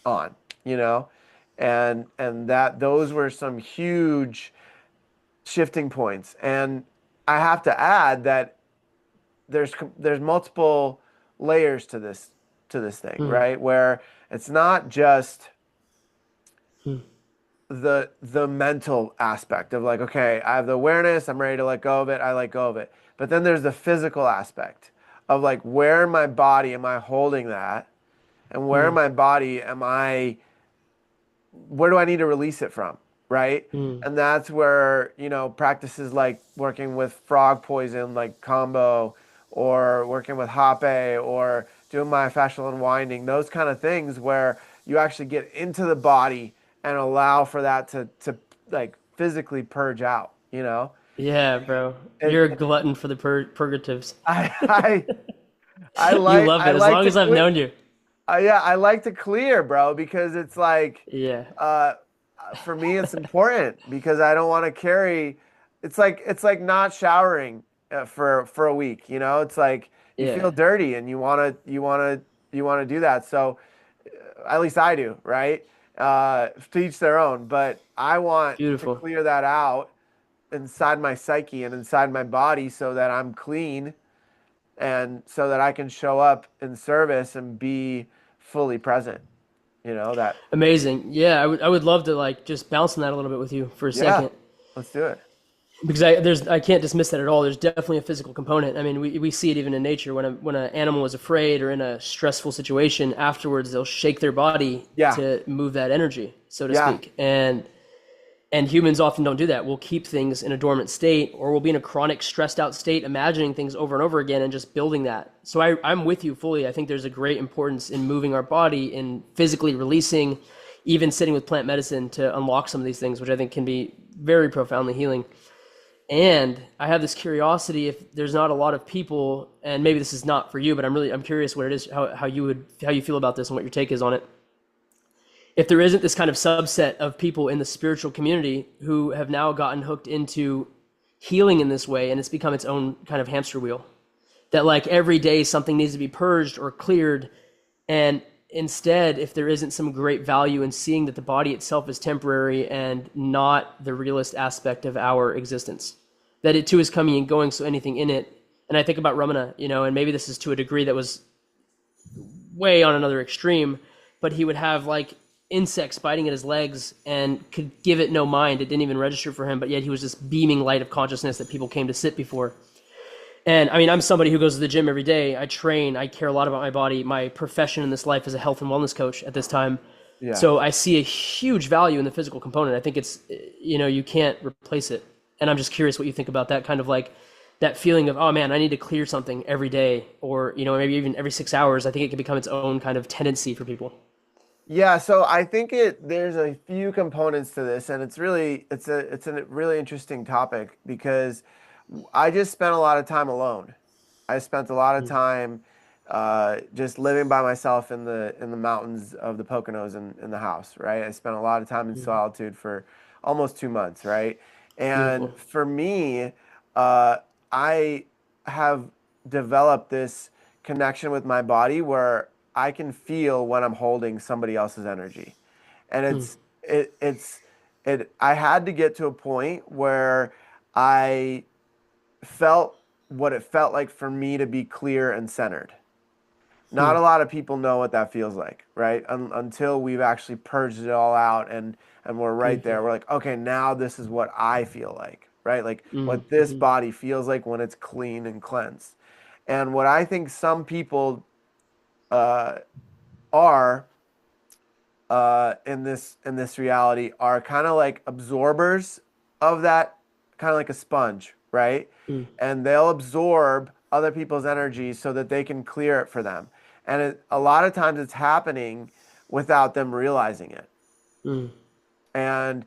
[SPEAKER 1] on, you know? And that those were some huge shifting points. And I have to add that there's multiple layers to this thing,
[SPEAKER 2] Mm,
[SPEAKER 1] right? Where it's not just
[SPEAKER 2] mm,
[SPEAKER 1] the mental aspect of like, okay, I have the awareness, I'm ready to let go of it, I let go of it. But then there's the physical aspect of like, where in my body am I holding that? And where in
[SPEAKER 2] mm,
[SPEAKER 1] my body am I, where do I need to release it from? Right?
[SPEAKER 2] mm,
[SPEAKER 1] And that's where, practices like working with frog poison, like combo, or working with hape, or doing myofascial unwinding, those kind of things where you actually get into the body and allow for that to like physically purge out, you know?
[SPEAKER 2] Yeah, bro.
[SPEAKER 1] And
[SPEAKER 2] You're a glutton for the purgatives.
[SPEAKER 1] I I I
[SPEAKER 2] You
[SPEAKER 1] like
[SPEAKER 2] love
[SPEAKER 1] I
[SPEAKER 2] it as
[SPEAKER 1] like
[SPEAKER 2] long
[SPEAKER 1] to
[SPEAKER 2] as I've
[SPEAKER 1] clear.
[SPEAKER 2] known you.
[SPEAKER 1] Yeah, I like to clear, bro, because it's like,
[SPEAKER 2] Yeah.
[SPEAKER 1] uh, for me, it's important because I don't want to carry. It's like not showering for a week. You know, it's like you
[SPEAKER 2] Yeah.
[SPEAKER 1] feel dirty and you wanna do that. So at least I do, right? To each their own. But I want to
[SPEAKER 2] Beautiful.
[SPEAKER 1] clear that out inside my psyche and inside my body so that I'm clean and so that I can show up in service and be fully present. You know that.
[SPEAKER 2] Amazing. Yeah, I would love to like just bounce on that a little bit with you for a
[SPEAKER 1] Yeah,
[SPEAKER 2] second.
[SPEAKER 1] let's do it.
[SPEAKER 2] Because I can't dismiss that at all. There's definitely a physical component. I mean, we see it even in nature when an animal is afraid or in a stressful situation. Afterwards, they'll shake their body
[SPEAKER 1] Yeah,
[SPEAKER 2] to move that energy, so to
[SPEAKER 1] yeah,
[SPEAKER 2] speak. And humans often don't do that. We'll keep things in a dormant state, or we'll be in a chronic, stressed out state, imagining things over and over again and just building that. So I'm with you fully. I think there's a great importance in moving our body, in physically releasing, even sitting with plant medicine to unlock some of these things, which I think can be very profoundly healing. And I have this curiosity if there's not a lot of people, and maybe this is not for you, but I'm curious what it is, how you feel about this and what your take is on it. If there isn't this kind of subset of people in the spiritual community who have now gotten hooked into healing in this way, and it's become its own kind of hamster wheel, that like every day something needs to be purged or cleared, and instead, if there isn't some great value in seeing that the body itself is temporary and not the realist aspect of our existence, that it too is coming and going, so anything in it. And I think about Ramana, and maybe this is to a degree that was way on another extreme, but he would have like insects biting at his legs and could give it no mind. It didn't even register for him, but yet he was this beaming light of consciousness that people came to sit before. And I mean, I'm somebody who goes to the gym every day. I train. I care a lot about my body. My profession in this life is a health and wellness coach at this time.
[SPEAKER 1] yeah,
[SPEAKER 2] So I see a huge value in the physical component. I think it's, you can't replace it. And I'm just curious what you think about that kind of like that feeling of, oh man, I need to clear something every day or, maybe even every 6 hours. I think it can become its own kind of tendency for people.
[SPEAKER 1] yeah. So I think there's a few components to this, and it's a really interesting topic because I just spent a lot of time alone. I spent a lot of time just living by myself in the mountains of the Poconos in the house, right? I spent a lot of time in
[SPEAKER 2] Mhm.
[SPEAKER 1] solitude for almost 2 months, right? And
[SPEAKER 2] Beautiful.
[SPEAKER 1] for me, uh, I have developed this connection with my body where I can feel when I'm holding somebody else's energy. And
[SPEAKER 2] Mm.
[SPEAKER 1] I had to get to a point where I felt what it felt like for me to be clear and centered. Not
[SPEAKER 2] Mm.
[SPEAKER 1] a lot of people know what that feels like, right? Until we've actually purged it all out and we're right there.
[SPEAKER 2] Beautiful.
[SPEAKER 1] We're like, okay, now this is what I feel like, right? Like
[SPEAKER 2] Mm.
[SPEAKER 1] what this
[SPEAKER 2] Mm.
[SPEAKER 1] body feels like when it's clean and cleansed. And what I think some people uh, are in this reality are kind of like absorbers of that, kind of like a sponge, right?
[SPEAKER 2] Mm.
[SPEAKER 1] And they'll absorb other people's energy so that they can clear it for them. And a lot of times it's happening without them realizing it.
[SPEAKER 2] Mm.
[SPEAKER 1] And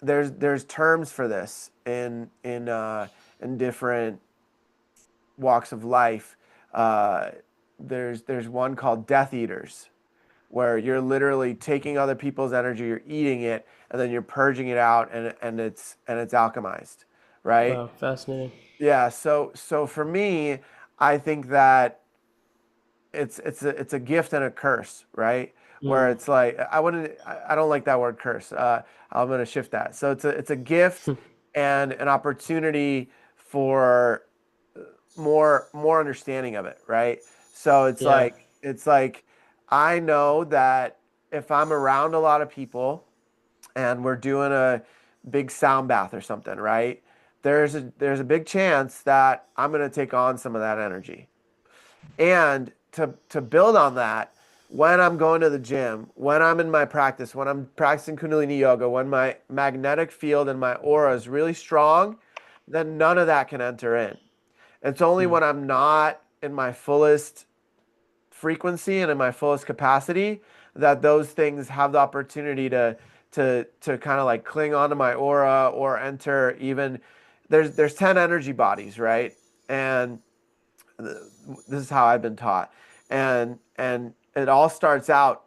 [SPEAKER 1] there's terms for this in different walks of life. Uh, there's one called Death Eaters, where you're literally taking other people's energy, you're eating it, and then you're purging it out, and it's alchemized, right?
[SPEAKER 2] Wow. Fascinating.
[SPEAKER 1] Yeah. So for me, I think that it's a gift and a curse, right? Where
[SPEAKER 2] Mm.
[SPEAKER 1] it's like I don't like that word curse. I'm gonna shift that. So it's a gift and an opportunity for more understanding of it, right? So
[SPEAKER 2] Yeah.
[SPEAKER 1] it's like I know that if I'm around a lot of people and we're doing a big sound bath or something, right? There's a big chance that I'm going to take on some of that energy. And to build on that, when I'm going to the gym, when I'm in my practice, when I'm practicing Kundalini yoga, when my magnetic field and my aura is really strong, then none of that can enter in. It's only
[SPEAKER 2] Mm.
[SPEAKER 1] when I'm not in my fullest frequency and in my fullest capacity, that those things have the opportunity to kind of like cling onto my aura or enter even there's 10 energy bodies, right? And this is how I've been taught. And it all starts out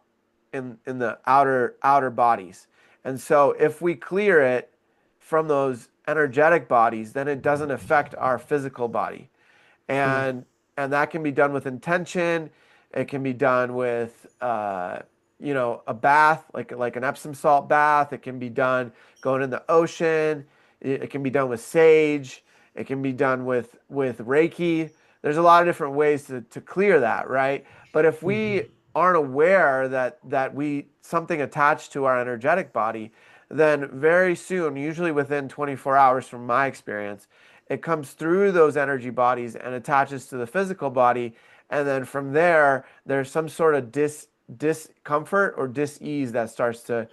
[SPEAKER 1] in the outer bodies. And so if we clear it from those energetic bodies, then it doesn't affect our physical body.
[SPEAKER 2] Mm.
[SPEAKER 1] And that can be done with intention. It can be done with a bath, like an Epsom salt bath. It can be done going in the ocean. It can be done with sage. It can be done with Reiki. There's a lot of different ways to clear that, right? But if we aren't aware that we something attached to our energetic body, then very soon, usually within 24 hours from my experience, it comes through those energy bodies and attaches to the physical body. And then from there, there's some sort of discomfort or dis-ease that starts to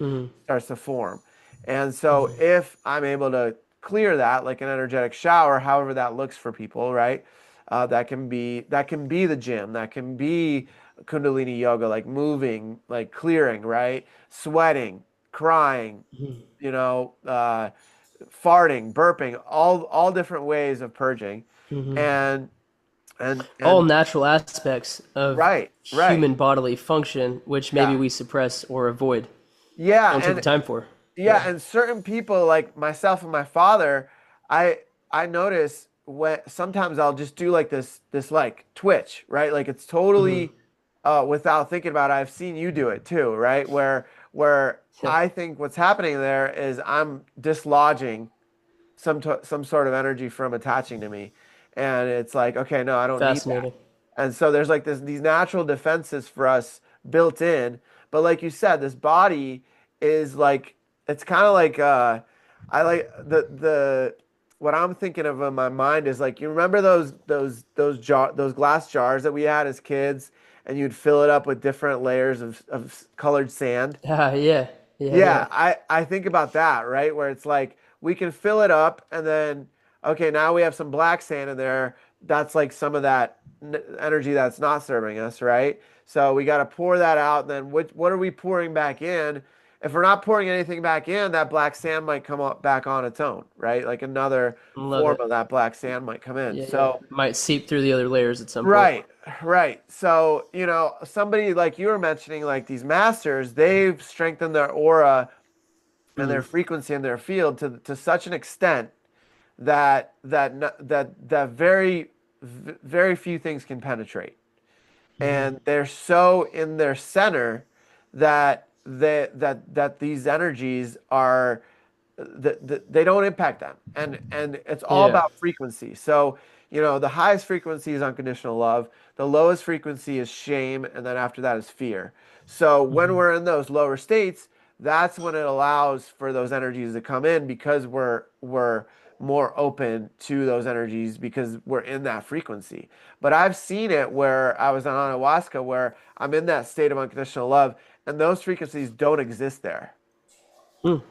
[SPEAKER 1] form. And so if I'm able to clear that, like an energetic shower, however that looks for people, right? That can be the gym, that can be Kundalini yoga, like moving, like clearing, right? Sweating, crying, you know, farting, burping, all different ways of purging, and
[SPEAKER 2] All
[SPEAKER 1] and
[SPEAKER 2] natural aspects of
[SPEAKER 1] right,
[SPEAKER 2] human bodily function, which maybe
[SPEAKER 1] yeah,
[SPEAKER 2] we suppress or avoid.
[SPEAKER 1] yeah,
[SPEAKER 2] Don't take the
[SPEAKER 1] and
[SPEAKER 2] time for.
[SPEAKER 1] yeah,
[SPEAKER 2] Yeah.
[SPEAKER 1] and certain people like myself and my father, I I notice when sometimes I'll just do like this like twitch, right? Like it's totally without thinking about it. I've seen you do it too, right? Where
[SPEAKER 2] Yeah.
[SPEAKER 1] I think what's happening there is I'm dislodging some sort of energy from attaching to me, and it's like, okay, no, I don't need that.
[SPEAKER 2] Fascinating.
[SPEAKER 1] And so there's like these natural defenses for us built in. But like you said, this body is like it's kind of like I like the what I'm thinking of in my mind is like, you remember those glass jars that we had as kids, and you'd fill it up with different layers of colored sand.
[SPEAKER 2] Ah, yeah. Yeah, yeah.
[SPEAKER 1] Yeah, I think about that, right? Where it's like we can fill it up and then okay, now we have some black sand in there. That's like some of that energy that's not serving us, right? So we got to pour that out. And then what are we pouring back in? If we're not pouring anything back in, that black sand might come up back on its own, right? Like another
[SPEAKER 2] Love
[SPEAKER 1] form
[SPEAKER 2] it.
[SPEAKER 1] of that black sand might come in.
[SPEAKER 2] Yeah, yeah.
[SPEAKER 1] So
[SPEAKER 2] Might seep through the other layers at some point.
[SPEAKER 1] right, right. So, somebody like you were mentioning, like these masters, they've strengthened their aura and their
[SPEAKER 2] Mm.
[SPEAKER 1] frequency in their field to such an extent that very few things can penetrate, and they're so in their center that these energies are that they don't impact them, and it's all
[SPEAKER 2] Yeah.
[SPEAKER 1] about frequency. So the highest frequency is unconditional love, the lowest frequency is shame, and then after that is fear. So when we're in those lower states, that's when it allows for those energies to come in, because we're more open to those energies because we're in that frequency. But I've seen it where I was on ayahuasca, where I'm in that state of unconditional love, and those frequencies don't exist there.
[SPEAKER 2] Mm.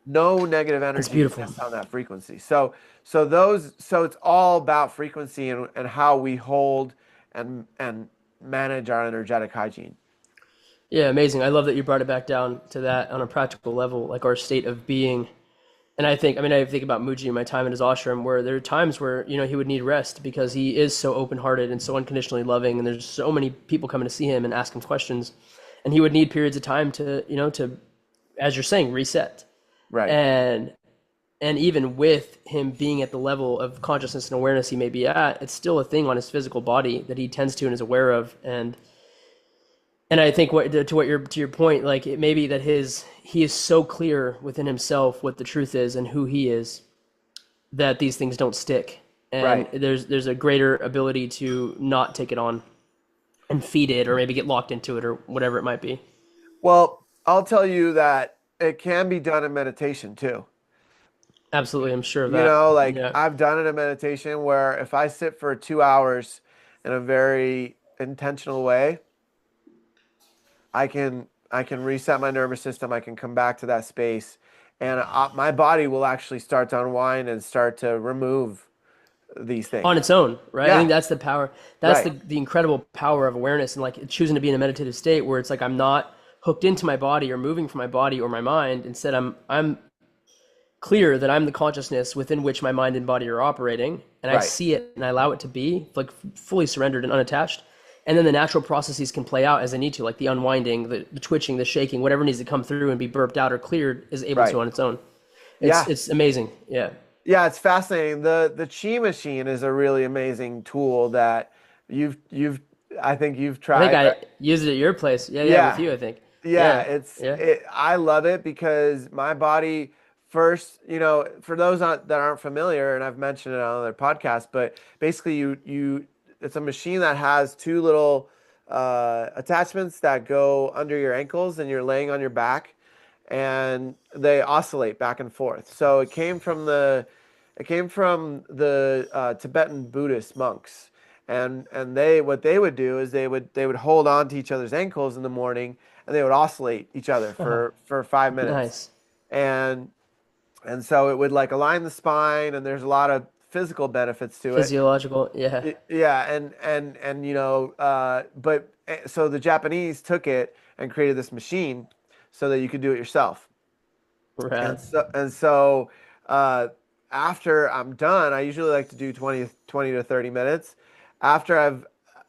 [SPEAKER 1] No negative
[SPEAKER 2] It's
[SPEAKER 1] energy
[SPEAKER 2] beautiful.
[SPEAKER 1] exists on that frequency. So it's all about frequency and how we hold and manage our energetic hygiene.
[SPEAKER 2] Yeah, amazing. I love that you brought it back down to that on a practical level, like our state of being. And I think about Mooji and my time in his ashram, where there are times where, he would need rest because he is so open-hearted and so unconditionally loving, and there's so many people coming to see him and ask him questions, and he would need periods of time to, as you're saying, reset.
[SPEAKER 1] Right.
[SPEAKER 2] And even with him being at the level of consciousness and awareness he may be at, it's still a thing on his physical body that he tends to and is aware of. And I think to your point, like it may be that he is so clear within himself what the truth is and who he is, that these things don't stick, and
[SPEAKER 1] Right.
[SPEAKER 2] there's a greater ability to not take it on and feed it, or maybe get locked into it, or whatever it might be.
[SPEAKER 1] Well, I'll tell you that it can be done in meditation too.
[SPEAKER 2] Absolutely, I'm sure of that.
[SPEAKER 1] Like
[SPEAKER 2] Yeah.
[SPEAKER 1] I've done it in meditation where if I sit for 2 hours in a very intentional way, I can reset my nervous system. I can come back to that space, and my body will actually start to unwind and start to remove these things.
[SPEAKER 2] On its own, right? I
[SPEAKER 1] Yeah,
[SPEAKER 2] think that's the power. That's
[SPEAKER 1] right,
[SPEAKER 2] the incredible power of awareness and like choosing to be in a meditative state where it's like I'm not hooked into my body or moving from my body or my mind. Instead, I'm clear that I'm the consciousness within which my mind and body are operating, and I
[SPEAKER 1] right.
[SPEAKER 2] see it and I allow it to be like fully surrendered and unattached. And then the natural processes can play out as they need to, like the unwinding, the twitching, the shaking, whatever needs to come through and be burped out or cleared is able
[SPEAKER 1] Right.
[SPEAKER 2] to on its own.
[SPEAKER 1] Yeah.
[SPEAKER 2] It's amazing. Yeah.
[SPEAKER 1] Yeah, it's fascinating. The Chi machine is a really amazing tool that you've I think you've
[SPEAKER 2] I think
[SPEAKER 1] tried, right?
[SPEAKER 2] I used it at your place. Yeah, yeah, with
[SPEAKER 1] Yeah.
[SPEAKER 2] you, I think.
[SPEAKER 1] Yeah,
[SPEAKER 2] Yeah, yeah.
[SPEAKER 1] I love it because my body first, for those that aren't familiar, and I've mentioned it on other podcasts, but basically you it's a machine that has two little attachments that go under your ankles and you're laying on your back and they oscillate back and forth. So it came from the Tibetan Buddhist monks. And what they would do is they would hold on to each other's ankles in the morning and they would oscillate each other for 5 minutes.
[SPEAKER 2] Nice.
[SPEAKER 1] And and so it would like align the spine and there's a lot of physical benefits to it.
[SPEAKER 2] Physiological. Yeah.
[SPEAKER 1] Yeah, and so the Japanese took it and created this machine so that you could do it yourself. And
[SPEAKER 2] Rad.
[SPEAKER 1] so uh, after I'm done, I usually like to do 20 to 30 minutes. After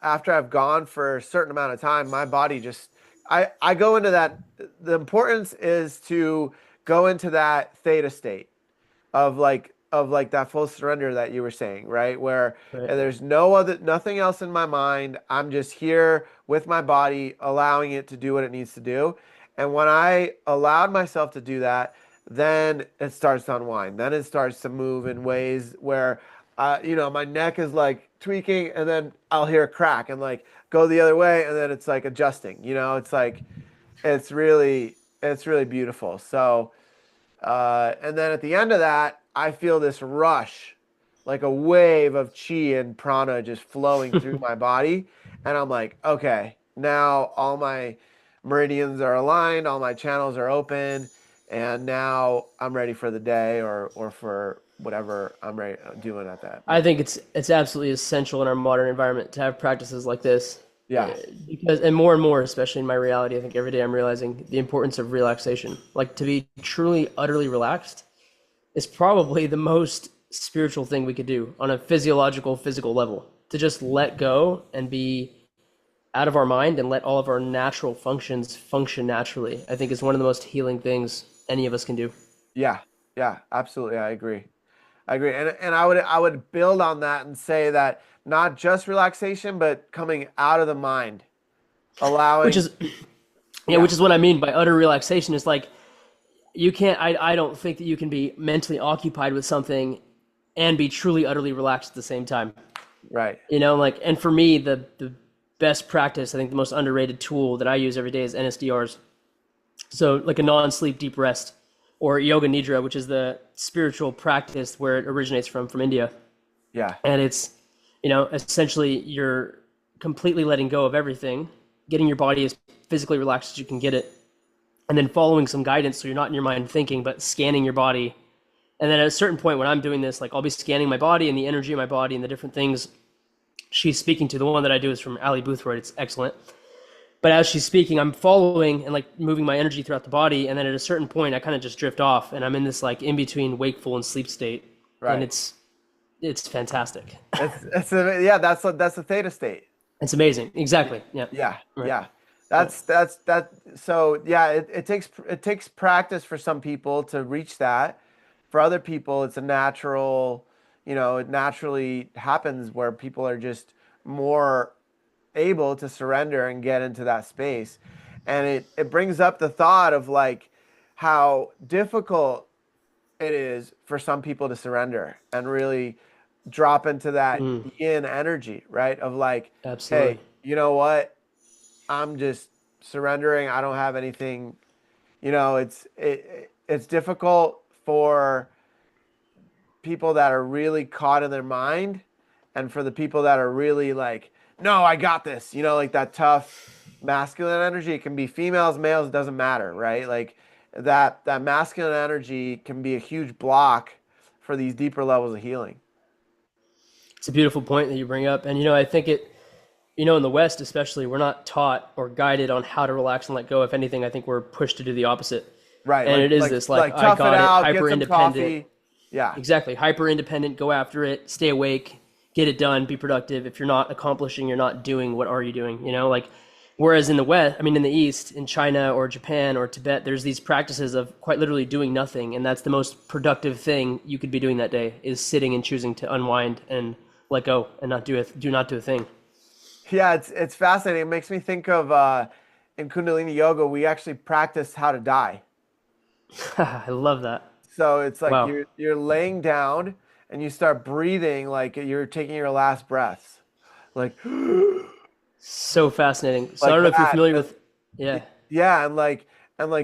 [SPEAKER 1] I've gone for a certain amount of time, my body just I go into that. The importance is to go into that theta state of like that full surrender that you were saying, right? Where
[SPEAKER 2] Right.
[SPEAKER 1] there's nothing else in my mind. I'm just here with my body, allowing it to do what it needs to do. And when I allowed myself to do that, then it starts to unwind. Then it starts to move in ways where, my neck is like tweaking, and then I'll hear a crack and like go the other way, and then it's like adjusting. It's like it's really beautiful. So. And then at the end of that, I feel this rush, like a wave of chi and prana just flowing through my body. And I'm like, okay, now all my meridians are aligned, all my channels are open, and now I'm ready for the day or for whatever I'm ready doing at that
[SPEAKER 2] I
[SPEAKER 1] moment.
[SPEAKER 2] think it's absolutely essential in our modern environment to have practices like this.
[SPEAKER 1] Yeah,
[SPEAKER 2] Because and more, especially in my reality, I think every day I'm realizing the importance of relaxation. Like to be truly, utterly relaxed is probably the most spiritual thing we could do on a physiological, physical level. To just let go and be out of our mind and let all of our natural functions function naturally, I think is one of the most healing things any of us can do.
[SPEAKER 1] yeah, yeah, absolutely. I agree. I agree. And I would build on that and say that not just relaxation, but coming out of the mind,
[SPEAKER 2] Which
[SPEAKER 1] allowing,
[SPEAKER 2] is yeah,
[SPEAKER 1] yeah,
[SPEAKER 2] which is what I mean by utter relaxation. Is like you can't I don't think that you can be mentally occupied with something and be truly utterly relaxed at the same time.
[SPEAKER 1] right.
[SPEAKER 2] Like, and for me, the best practice, I think the most underrated tool that I use every day is NSDRs. So like a non-sleep deep rest, or yoga nidra, which is the spiritual practice where it originates from India.
[SPEAKER 1] Yeah.
[SPEAKER 2] And it's, essentially you're completely letting go of everything, getting your body as physically relaxed as you can get it, and then following some guidance so you're not in your mind thinking, but scanning your body. And then at a certain point when I'm doing this, like I'll be scanning my body and the energy of my body and the different things she's speaking to. The one that I do is from Ali Boothroyd. It's excellent. But as she's speaking, I'm following and like moving my energy throughout the body. And then at a certain point, I kind of just drift off and I'm in this like in between wakeful and sleep state. And
[SPEAKER 1] Right.
[SPEAKER 2] it's fantastic.
[SPEAKER 1] Yeah, that's the theta state.
[SPEAKER 2] It's amazing. Exactly. Yeah.
[SPEAKER 1] Yeah.
[SPEAKER 2] Right.
[SPEAKER 1] Yeah.
[SPEAKER 2] Right.
[SPEAKER 1] That. So yeah, it takes practice for some people to reach that. For other people, it's a natural, it naturally happens where people are just more able to surrender and get into that space. And it brings up the thought of like how difficult it is for some people to surrender and really drop into that
[SPEAKER 2] Mm,
[SPEAKER 1] yin energy, right? Of like, hey,
[SPEAKER 2] absolutely.
[SPEAKER 1] you know what? I'm just surrendering. I don't have anything. It's difficult for people that are really caught in their mind, and for the people that are really like, no, I got this. Like that tough masculine energy. It can be females, males. It doesn't matter, right? Like that masculine energy can be a huge block for these deeper levels of healing.
[SPEAKER 2] It's a beautiful point that you bring up. And, I think in the West, especially, we're not taught or guided on how to relax and let go. If anything, I think we're pushed to do the opposite.
[SPEAKER 1] Right.
[SPEAKER 2] And it is this like, I
[SPEAKER 1] Tough it
[SPEAKER 2] got it,
[SPEAKER 1] out, get
[SPEAKER 2] hyper
[SPEAKER 1] some
[SPEAKER 2] independent.
[SPEAKER 1] coffee. Yeah.
[SPEAKER 2] Exactly. Hyper independent, go after it, stay awake, get it done, be productive. If you're not accomplishing, you're not doing, what are you doing? Like, whereas in the West, I mean, in the East, in China or Japan or Tibet, there's these practices of quite literally doing nothing. And that's the most productive thing you could be doing that day, is sitting and choosing to unwind and let go and not do a thing.
[SPEAKER 1] Yeah, it's fascinating. It makes me think of in Kundalini yoga, we actually practice how to die.
[SPEAKER 2] I love that.
[SPEAKER 1] So it's like
[SPEAKER 2] Wow.
[SPEAKER 1] you're laying down and you start breathing like you're taking your last breaths. Like
[SPEAKER 2] So fascinating. So I
[SPEAKER 1] like
[SPEAKER 2] don't know if you're
[SPEAKER 1] that.
[SPEAKER 2] familiar
[SPEAKER 1] And
[SPEAKER 2] with, yeah,
[SPEAKER 1] yeah, and like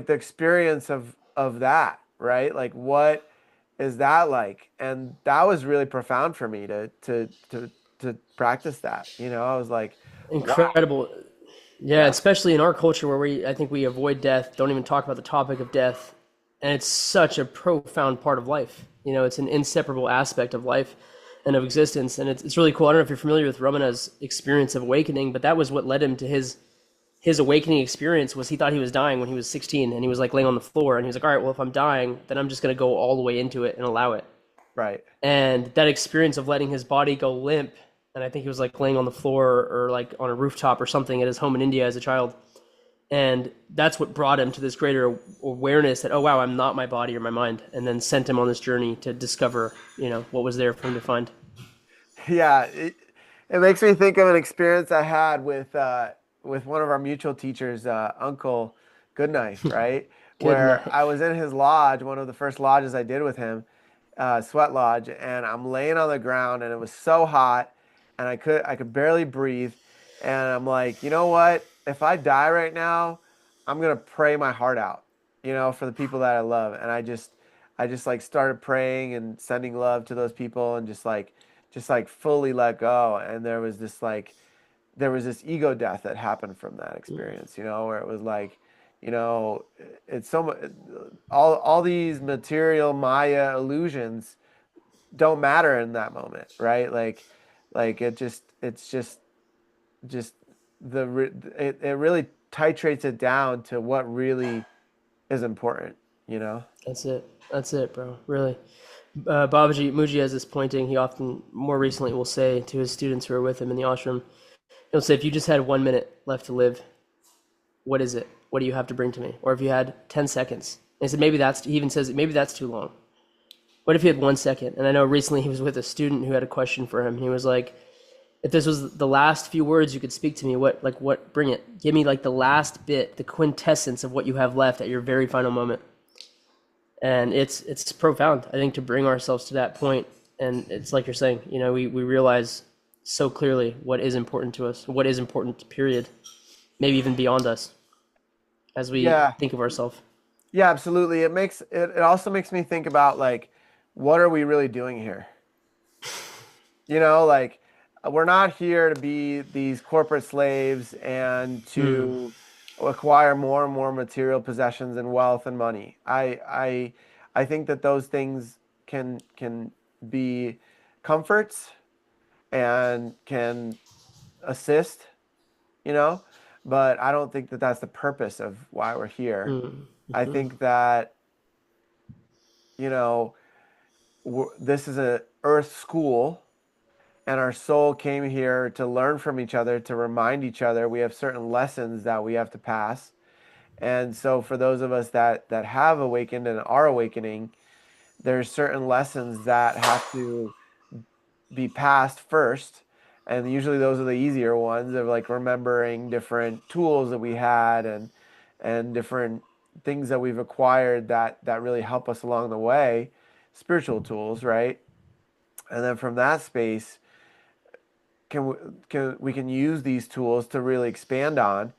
[SPEAKER 1] the experience of that, right? Like what is that like? And that was really profound for me to practice that. I was like, wow,
[SPEAKER 2] incredible. Yeah,
[SPEAKER 1] yeah,
[SPEAKER 2] especially in our culture where I think we avoid death, don't even talk about the topic of death. And it's such a profound part of life. It's an inseparable aspect of life and of existence. And it's really cool. I don't know if you're familiar with Ramana's experience of awakening, but that was what led him to his awakening experience. Was he thought he was dying when he was 16, and he was like laying on the floor, and he was like, all right, well, if I'm dying, then I'm just going to go all the way into it and allow it.
[SPEAKER 1] right.
[SPEAKER 2] And that experience of letting his body go limp, and I think he was like laying on the floor or like on a rooftop or something at his home in India as a child, and that's what brought him to this greater awareness that, oh wow, I'm not my body or my mind, and then sent him on this journey to discover what was there for him to find.
[SPEAKER 1] Yeah, it makes me think of an experience I had with one of our mutual teachers, Uncle Goodknife, right?
[SPEAKER 2] Good
[SPEAKER 1] Where
[SPEAKER 2] night.
[SPEAKER 1] I was in his lodge, one of the first lodges I did with him, Sweat Lodge, and I'm laying on the ground, and it was so hot, and I could barely breathe, and I'm like, you know what? If I die right now, I'm gonna pray my heart out, for the people that I love, and I just like started praying and sending love to those people, and just like fully let go. And there was this ego death that happened from that experience, where it was like, you know, it's so much, all these material Maya illusions don't matter in that moment, right? Like it's just it really titrates it down to what really is important, you know?
[SPEAKER 2] That's it. That's it, bro. Really. Babaji Mooji has this pointing. He often, more recently, will say to his students who are with him in the ashram, he'll say, if you just had 1 minute left to live, what is it? What do you have to bring to me? Or if you had 10 seconds. And he said, he even says, maybe that's too long. What if you had 1 second? And I know recently he was with a student who had a question for him. And he was like, if this was the last few words you could speak to me, bring it. Give me like the last bit, the quintessence of what you have left at your very final moment. And it's profound, I think, to bring ourselves to that point. And it's like you're saying, we realize so clearly what is important to us, what is important, period, maybe even beyond us as we
[SPEAKER 1] Yeah.
[SPEAKER 2] think of ourselves.
[SPEAKER 1] Yeah, absolutely. It also makes me think about like what are we really doing here? Like we're not here to be these corporate slaves and
[SPEAKER 2] Mm,
[SPEAKER 1] to acquire more and more material possessions and wealth and money. I think that those things can be comforts and can assist, you know, but I don't think that that's the purpose of why we're here. I
[SPEAKER 2] mhm.
[SPEAKER 1] think that, you know, this is a earth school, and our soul came here to learn from each other, to remind each other we have certain lessons that we have to pass. And so for those of us that have awakened and are awakening, there's certain lessons that have to be passed first. And usually those are the easier ones of like remembering different tools that we had and different things that we've acquired that really help us along the way, spiritual tools, right? And then from that space, we can use these tools to really expand on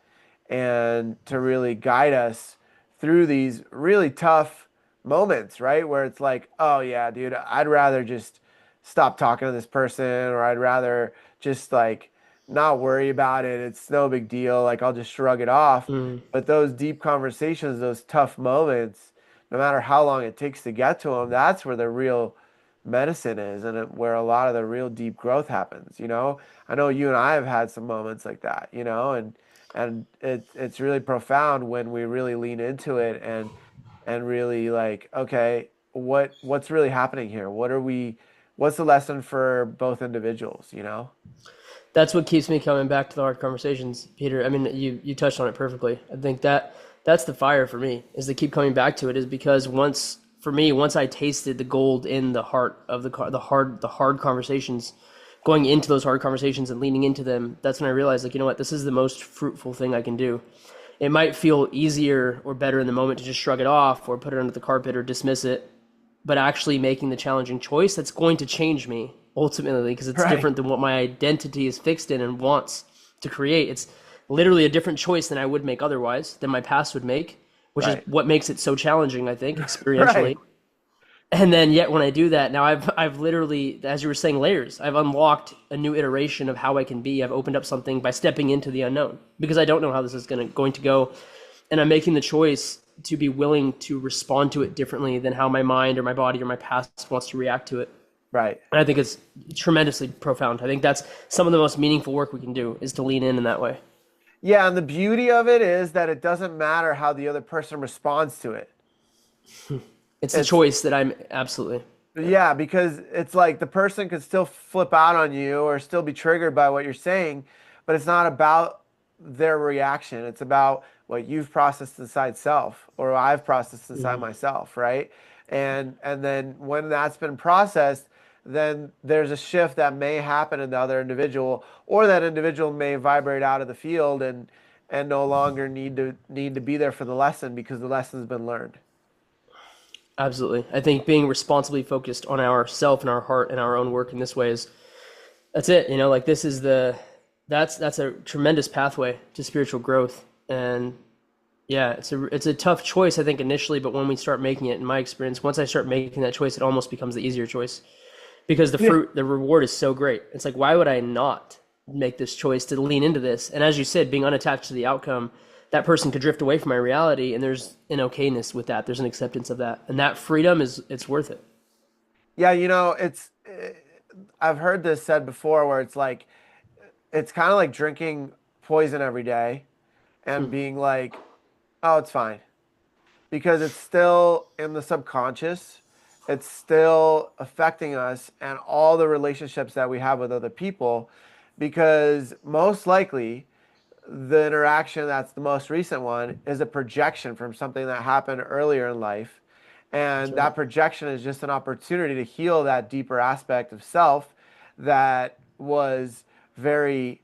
[SPEAKER 1] and to really guide us through these really tough moments, right? Where it's like, oh yeah, dude, I'd rather just stop talking to this person, or I'd rather just like not worry about it. It's no big deal. Like I'll just shrug it off.
[SPEAKER 2] Mm,
[SPEAKER 1] But those deep conversations, those tough moments, no matter how long it takes to get to them, that's where the real medicine is, and where a lot of the real deep growth happens, you know? I know you and I have had some moments like that, you know, and it's really profound when we really lean into it and really like, okay, what's really happening here? What's the lesson for both individuals, you know?
[SPEAKER 2] That's what keeps me coming back to the hard conversations, Peter. I mean, you touched on it perfectly. I think that's the fire for me, is to keep coming back to it, is because once I tasted the gold in the heart of the hard conversations, going into those hard conversations and leaning into them, that's when I realized, like, you know what, this is the most fruitful thing I can do. It might feel easier or better in the moment to just shrug it off or put it under the carpet or dismiss it, but actually making the challenging choice that's going to change me ultimately, because it's
[SPEAKER 1] Right.
[SPEAKER 2] different than what my identity is fixed in and wants to create. It's literally a different choice than I would make otherwise, than my past would make, which is
[SPEAKER 1] Right.
[SPEAKER 2] what makes it so challenging, I think,
[SPEAKER 1] Right.
[SPEAKER 2] experientially. And then yet when I do that, now I've literally, as you were saying, layers. I've unlocked a new iteration of how I can be. I've opened up something by stepping into the unknown, because I don't know how this is going to go, and I'm making the choice to be willing to respond to it differently than how my mind or my body or my past wants to react to it.
[SPEAKER 1] Right.
[SPEAKER 2] And I think it's tremendously profound. I think that's some of the most meaningful work we can do, is to lean in that way.
[SPEAKER 1] Yeah, and the beauty of it is that it doesn't matter how the other person responds to it.
[SPEAKER 2] It's the
[SPEAKER 1] It's
[SPEAKER 2] choice that I'm absolutely. Yeah.
[SPEAKER 1] Yeah, because it's like the person could still flip out on you or still be triggered by what you're saying, but it's not about their reaction. It's about what you've processed inside self or I've processed inside
[SPEAKER 2] Mhm.
[SPEAKER 1] myself, right? And then when that's been processed, then there's a shift that may happen in the other individual, or that individual may vibrate out of the field and no longer need to be there for the lesson because the lesson's been learned.
[SPEAKER 2] Absolutely. I think being responsibly focused on ourself and our heart and our own work in this way is, that's it. Like, this is that's a tremendous pathway to spiritual growth. And yeah, it's a tough choice, I think, initially, but when we start making it, in my experience, once I start making that choice, it almost becomes the easier choice, because
[SPEAKER 1] Yeah.
[SPEAKER 2] the reward is so great. It's like, why would I not make this choice to lean into this? And as you said, being unattached to the outcome, that person could drift away from my reality, and there's an okayness with that. There's an acceptance of that, and that freedom it's worth it.
[SPEAKER 1] Yeah, I've heard this said before where it's like it's kind of like drinking poison every day and being like, "Oh, it's fine." Because it's still in the subconscious. It's still affecting us and all the relationships that we have with other people because most likely the interaction that's the most recent one is a projection from something that happened earlier in life.
[SPEAKER 2] That's
[SPEAKER 1] And
[SPEAKER 2] right.
[SPEAKER 1] that projection is just an opportunity to heal that deeper aspect of self that was very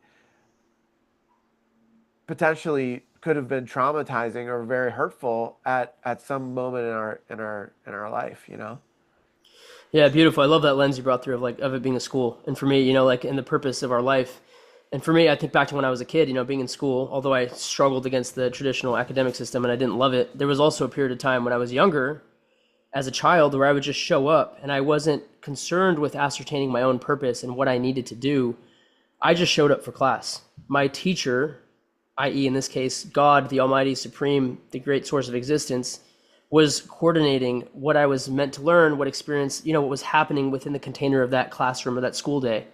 [SPEAKER 1] potentially could have been traumatizing or very hurtful at some moment in our life, you know?
[SPEAKER 2] Yeah, beautiful. I love that lens you brought through, of like, of it being a school. And for me, like, in the purpose of our life. And for me, I think back to when I was a kid, being in school, although I struggled against the traditional academic system and I didn't love it, there was also a period of time when I was younger, as a child, where I would just show up and I wasn't concerned with ascertaining my own purpose and what I needed to do. I just showed up for class. My teacher, i.e., in this case, God, the Almighty Supreme, the great source of existence, was coordinating what I was meant to learn, what experience, what was happening within the container of that classroom or that school day.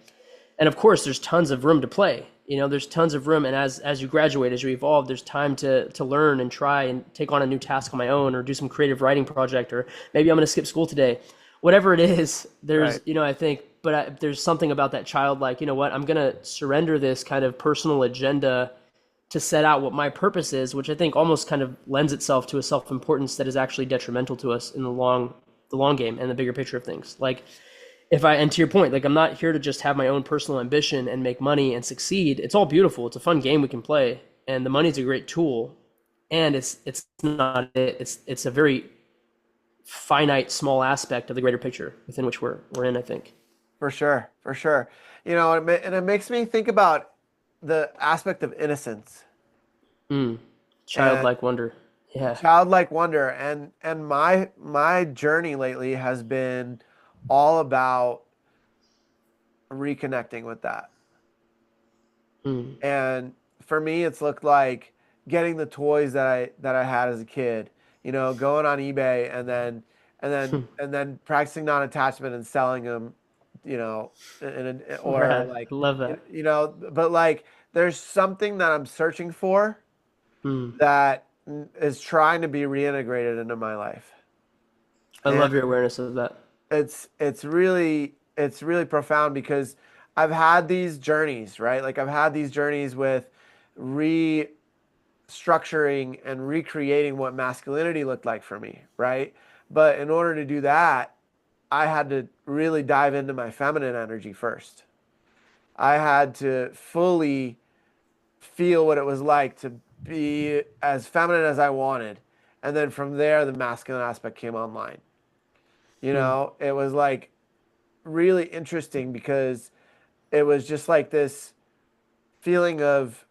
[SPEAKER 2] And of course, there's tons of room to play. There's tons of room, and as you graduate, as you evolve, there's time to learn and try and take on a new task on my own, or do some creative writing project, or maybe I'm going to skip school today. Whatever it is, there's,
[SPEAKER 1] Right.
[SPEAKER 2] I think, but there's something about that childlike, what, I'm going to surrender this kind of personal agenda to set out what my purpose is, which I think almost kind of lends itself to a self-importance that is actually detrimental to us in the long game and the bigger picture of things. Like, and to your point, like, I'm not here to just have my own personal ambition and make money and succeed. It's all beautiful. It's a fun game we can play, and the money's a great tool. And it's not it. It's a very finite, small aspect of the greater picture within which we're in, I think.
[SPEAKER 1] For sure. For sure. And it makes me think about the aspect of innocence
[SPEAKER 2] Mm.
[SPEAKER 1] and
[SPEAKER 2] Childlike wonder. Yeah.
[SPEAKER 1] childlike wonder and my journey lately has been all about reconnecting with that.
[SPEAKER 2] Mm.
[SPEAKER 1] And for me, it's looked like getting the toys that I had as a kid. Going on eBay and then and then practicing non-attachment and selling them, you know, or
[SPEAKER 2] Rad.
[SPEAKER 1] like,
[SPEAKER 2] I love that.
[SPEAKER 1] but like there's something that I'm searching for
[SPEAKER 2] Mm.
[SPEAKER 1] that is trying to be reintegrated into my life.
[SPEAKER 2] I
[SPEAKER 1] And
[SPEAKER 2] love your awareness of that.
[SPEAKER 1] it's really profound because I've had these journeys, right? Like I've had these journeys with restructuring and recreating what masculinity looked like for me, right? But in order to do that, I had to really dive into my feminine energy first. I had to fully feel what it was like to be as feminine as I wanted. And then from there, the masculine aspect came online.
[SPEAKER 2] Mm.
[SPEAKER 1] It was like really interesting because it was just like this feeling of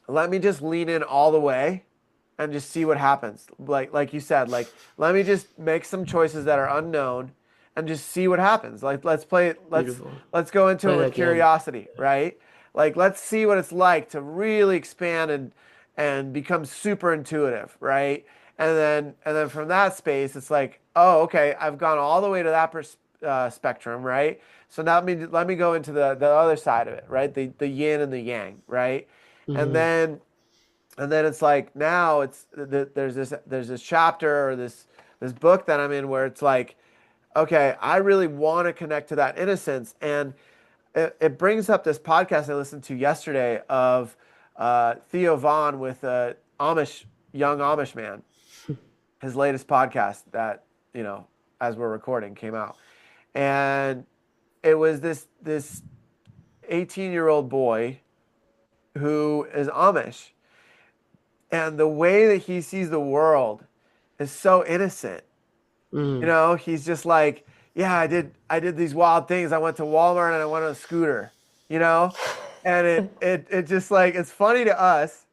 [SPEAKER 1] let me just lean in all the way and just see what happens. Like you said, like let me just make some choices that are unknown and just see what happens. Like let's play
[SPEAKER 2] Beautiful.
[SPEAKER 1] let's go into it
[SPEAKER 2] Play
[SPEAKER 1] with
[SPEAKER 2] that game.
[SPEAKER 1] curiosity, right? Like let's see what it's like to really expand and become super intuitive, right? And then from that space, it's like, oh, okay, I've gone all the way to that spectrum, right? So now let me go into the other side of it, right? The yin and the yang, right? And
[SPEAKER 2] Hmm.
[SPEAKER 1] then and then it's like now there's this chapter or this book that I'm in where it's like, okay, I really want to connect to that innocence, and it brings up this podcast I listened to yesterday of Theo Vaughn with a young Amish man. His latest podcast that you know as we're recording came out, and it was this 18-year-old boy who is Amish, and the way that he sees the world is so innocent.
[SPEAKER 2] Mm.
[SPEAKER 1] He's just like, yeah, I did these wild things. I went to Walmart and I went on a scooter, you know? And it just like it's funny to us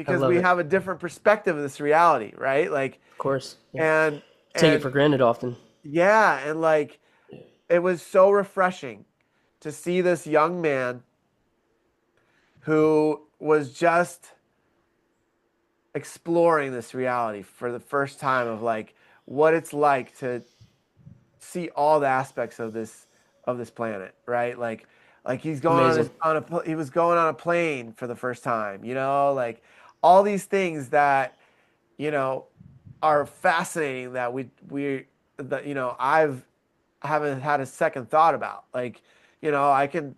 [SPEAKER 2] I
[SPEAKER 1] because
[SPEAKER 2] love
[SPEAKER 1] we
[SPEAKER 2] it.
[SPEAKER 1] have a different perspective of this reality, right? Like
[SPEAKER 2] Of course. Yeah.
[SPEAKER 1] and
[SPEAKER 2] Take it for
[SPEAKER 1] and
[SPEAKER 2] granted often.
[SPEAKER 1] yeah, and like it was so refreshing to see this young man who was just exploring this reality for the first time of like what it's like to see all the aspects of this planet, right? Like he's going on
[SPEAKER 2] Amazing.
[SPEAKER 1] his on a he was going on a plane for the first time, like all these things that you know are fascinating that we that I haven't had a second thought about. Like, I can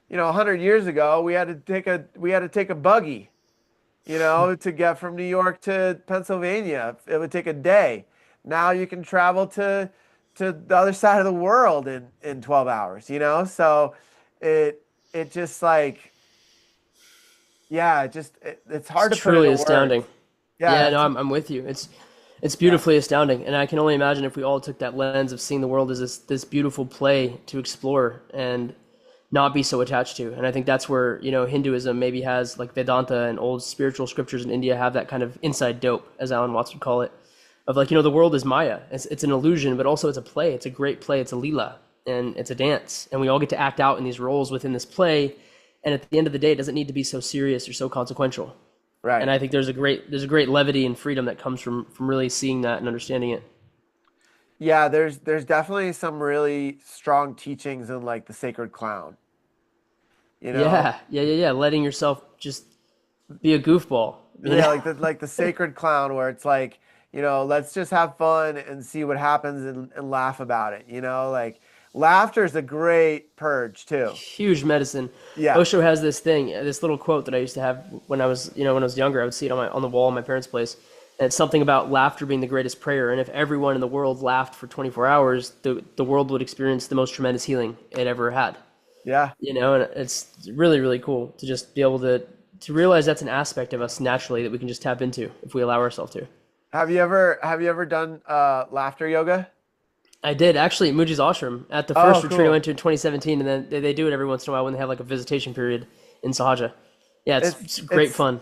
[SPEAKER 1] 100 years ago we had to take a buggy to get from New York to Pennsylvania. It would take a day. Now you can travel to the other side of the world in 12 hours. So it it just like yeah, it's
[SPEAKER 2] It's
[SPEAKER 1] hard to put
[SPEAKER 2] truly
[SPEAKER 1] into
[SPEAKER 2] astounding.
[SPEAKER 1] words. Yeah,
[SPEAKER 2] Yeah, no, I'm with you. It's
[SPEAKER 1] yeah,
[SPEAKER 2] beautifully astounding, and I can only imagine if we all took that lens of seeing the world as this beautiful play to explore and not be so attached to. And I think that's where, Hinduism maybe has like Vedanta and old spiritual scriptures in India have that kind of inside dope, as Alan Watts would call it, of like, the world is Maya. It's an illusion, but also it's a play. It's a great play. It's a lila, and it's a dance, and we all get to act out in these roles within this play. And at the end of the day, it doesn't need to be so serious or so consequential. And
[SPEAKER 1] right.
[SPEAKER 2] I think there's a great levity and freedom that comes from really seeing that and understanding it.
[SPEAKER 1] Yeah, there's definitely some really strong teachings in like the sacred clown, you know?
[SPEAKER 2] Yeah, yeah, yeah, yeah. Letting yourself just be a goofball.
[SPEAKER 1] Yeah, like the sacred clown where it's like, let's just have fun and see what happens and laugh about it, Like laughter is a great purge too.
[SPEAKER 2] Huge medicine.
[SPEAKER 1] Yeah.
[SPEAKER 2] Osho has this thing, this little quote that I used to have when I was younger. I would see it on the wall in my parents' place. And it's something about laughter being the greatest prayer. And if everyone in the world laughed for 24 hours, the world would experience the most tremendous healing it ever had.
[SPEAKER 1] Yeah.
[SPEAKER 2] And it's really, really cool to just be able to realize that's an aspect of us naturally that we can just tap into if we allow ourselves to.
[SPEAKER 1] Have you ever done laughter yoga?
[SPEAKER 2] I did actually at Mooji's Ashram at the
[SPEAKER 1] Oh,
[SPEAKER 2] first retreat I
[SPEAKER 1] cool.
[SPEAKER 2] went to in 2017, and then they do it every once in a while when they have like a visitation period in Sahaja. Yeah,
[SPEAKER 1] It's
[SPEAKER 2] it's great
[SPEAKER 1] it's
[SPEAKER 2] fun.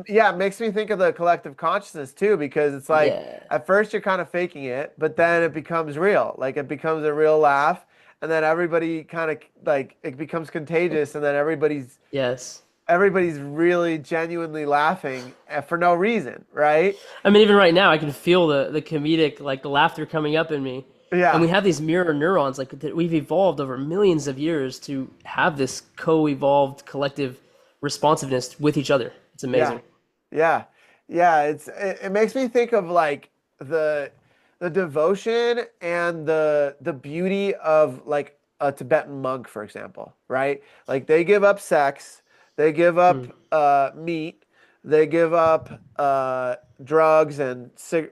[SPEAKER 1] yeah, it makes me think of the collective consciousness too, because it's like
[SPEAKER 2] Yeah.
[SPEAKER 1] at first you're kind of faking it, but then it becomes real. Like it becomes a real laugh, and then everybody kind of like it becomes contagious, and then everybody's
[SPEAKER 2] Yes.
[SPEAKER 1] everybody's really genuinely laughing for no reason, right?
[SPEAKER 2] I mean, even right now, I can feel the comedic, like the laughter coming up in me. And we
[SPEAKER 1] Yeah,
[SPEAKER 2] have these mirror neurons, like that we've evolved over millions of years to have this co-evolved collective responsiveness with each other. It's
[SPEAKER 1] yeah,
[SPEAKER 2] amazing.
[SPEAKER 1] yeah, yeah. It makes me think of like the the devotion and the beauty of like a Tibetan monk, for example, right? Like they give up sex, they give up
[SPEAKER 2] Mm.
[SPEAKER 1] meat, they give up drugs and some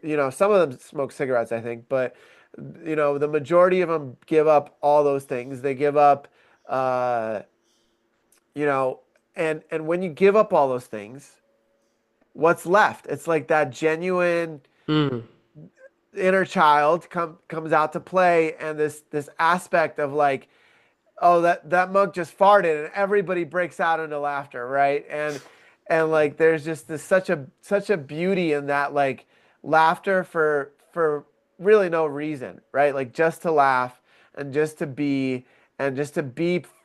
[SPEAKER 1] of them smoke cigarettes, I think, but the majority of them give up all those things. They give up uh, you know, and when you give up all those things, what's left? It's like that genuine
[SPEAKER 2] Mm.
[SPEAKER 1] inner child comes out to play, and this aspect of like, oh, that monk just farted, and everybody breaks out into laughter, right? And like there's just this such a beauty in that, like laughter for really no reason, right? Like just to laugh and just to be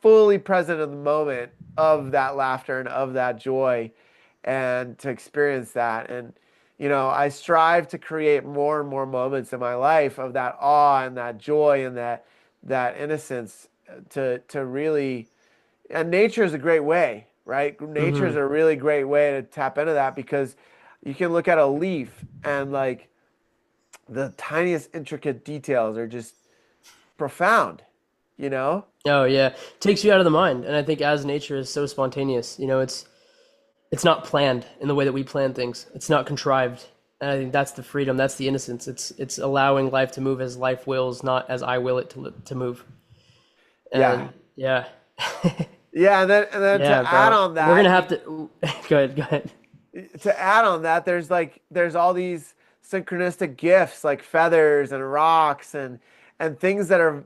[SPEAKER 1] fully present in the moment of that laughter and of that joy, and to experience that. And I strive to create more and more moments in my life of that awe and that joy and that innocence, to really. And nature is a great way, right? Nature is
[SPEAKER 2] Hmm.
[SPEAKER 1] a really great way to tap into that, because you can look at a leaf and like the tiniest intricate details are just profound, you know?
[SPEAKER 2] Oh yeah, takes you out of the mind, and I think as nature is so spontaneous, it's not planned in the way that we plan things. It's not contrived, and I think that's the freedom, that's the innocence. It's allowing life to move as life wills, not as I will it to move.
[SPEAKER 1] Yeah.
[SPEAKER 2] And yeah,
[SPEAKER 1] Yeah, and then
[SPEAKER 2] yeah,
[SPEAKER 1] to add
[SPEAKER 2] bro,
[SPEAKER 1] on
[SPEAKER 2] we're gonna
[SPEAKER 1] that,
[SPEAKER 2] have to. Go ahead, go ahead.
[SPEAKER 1] there's all these synchronistic gifts like feathers and rocks and things that are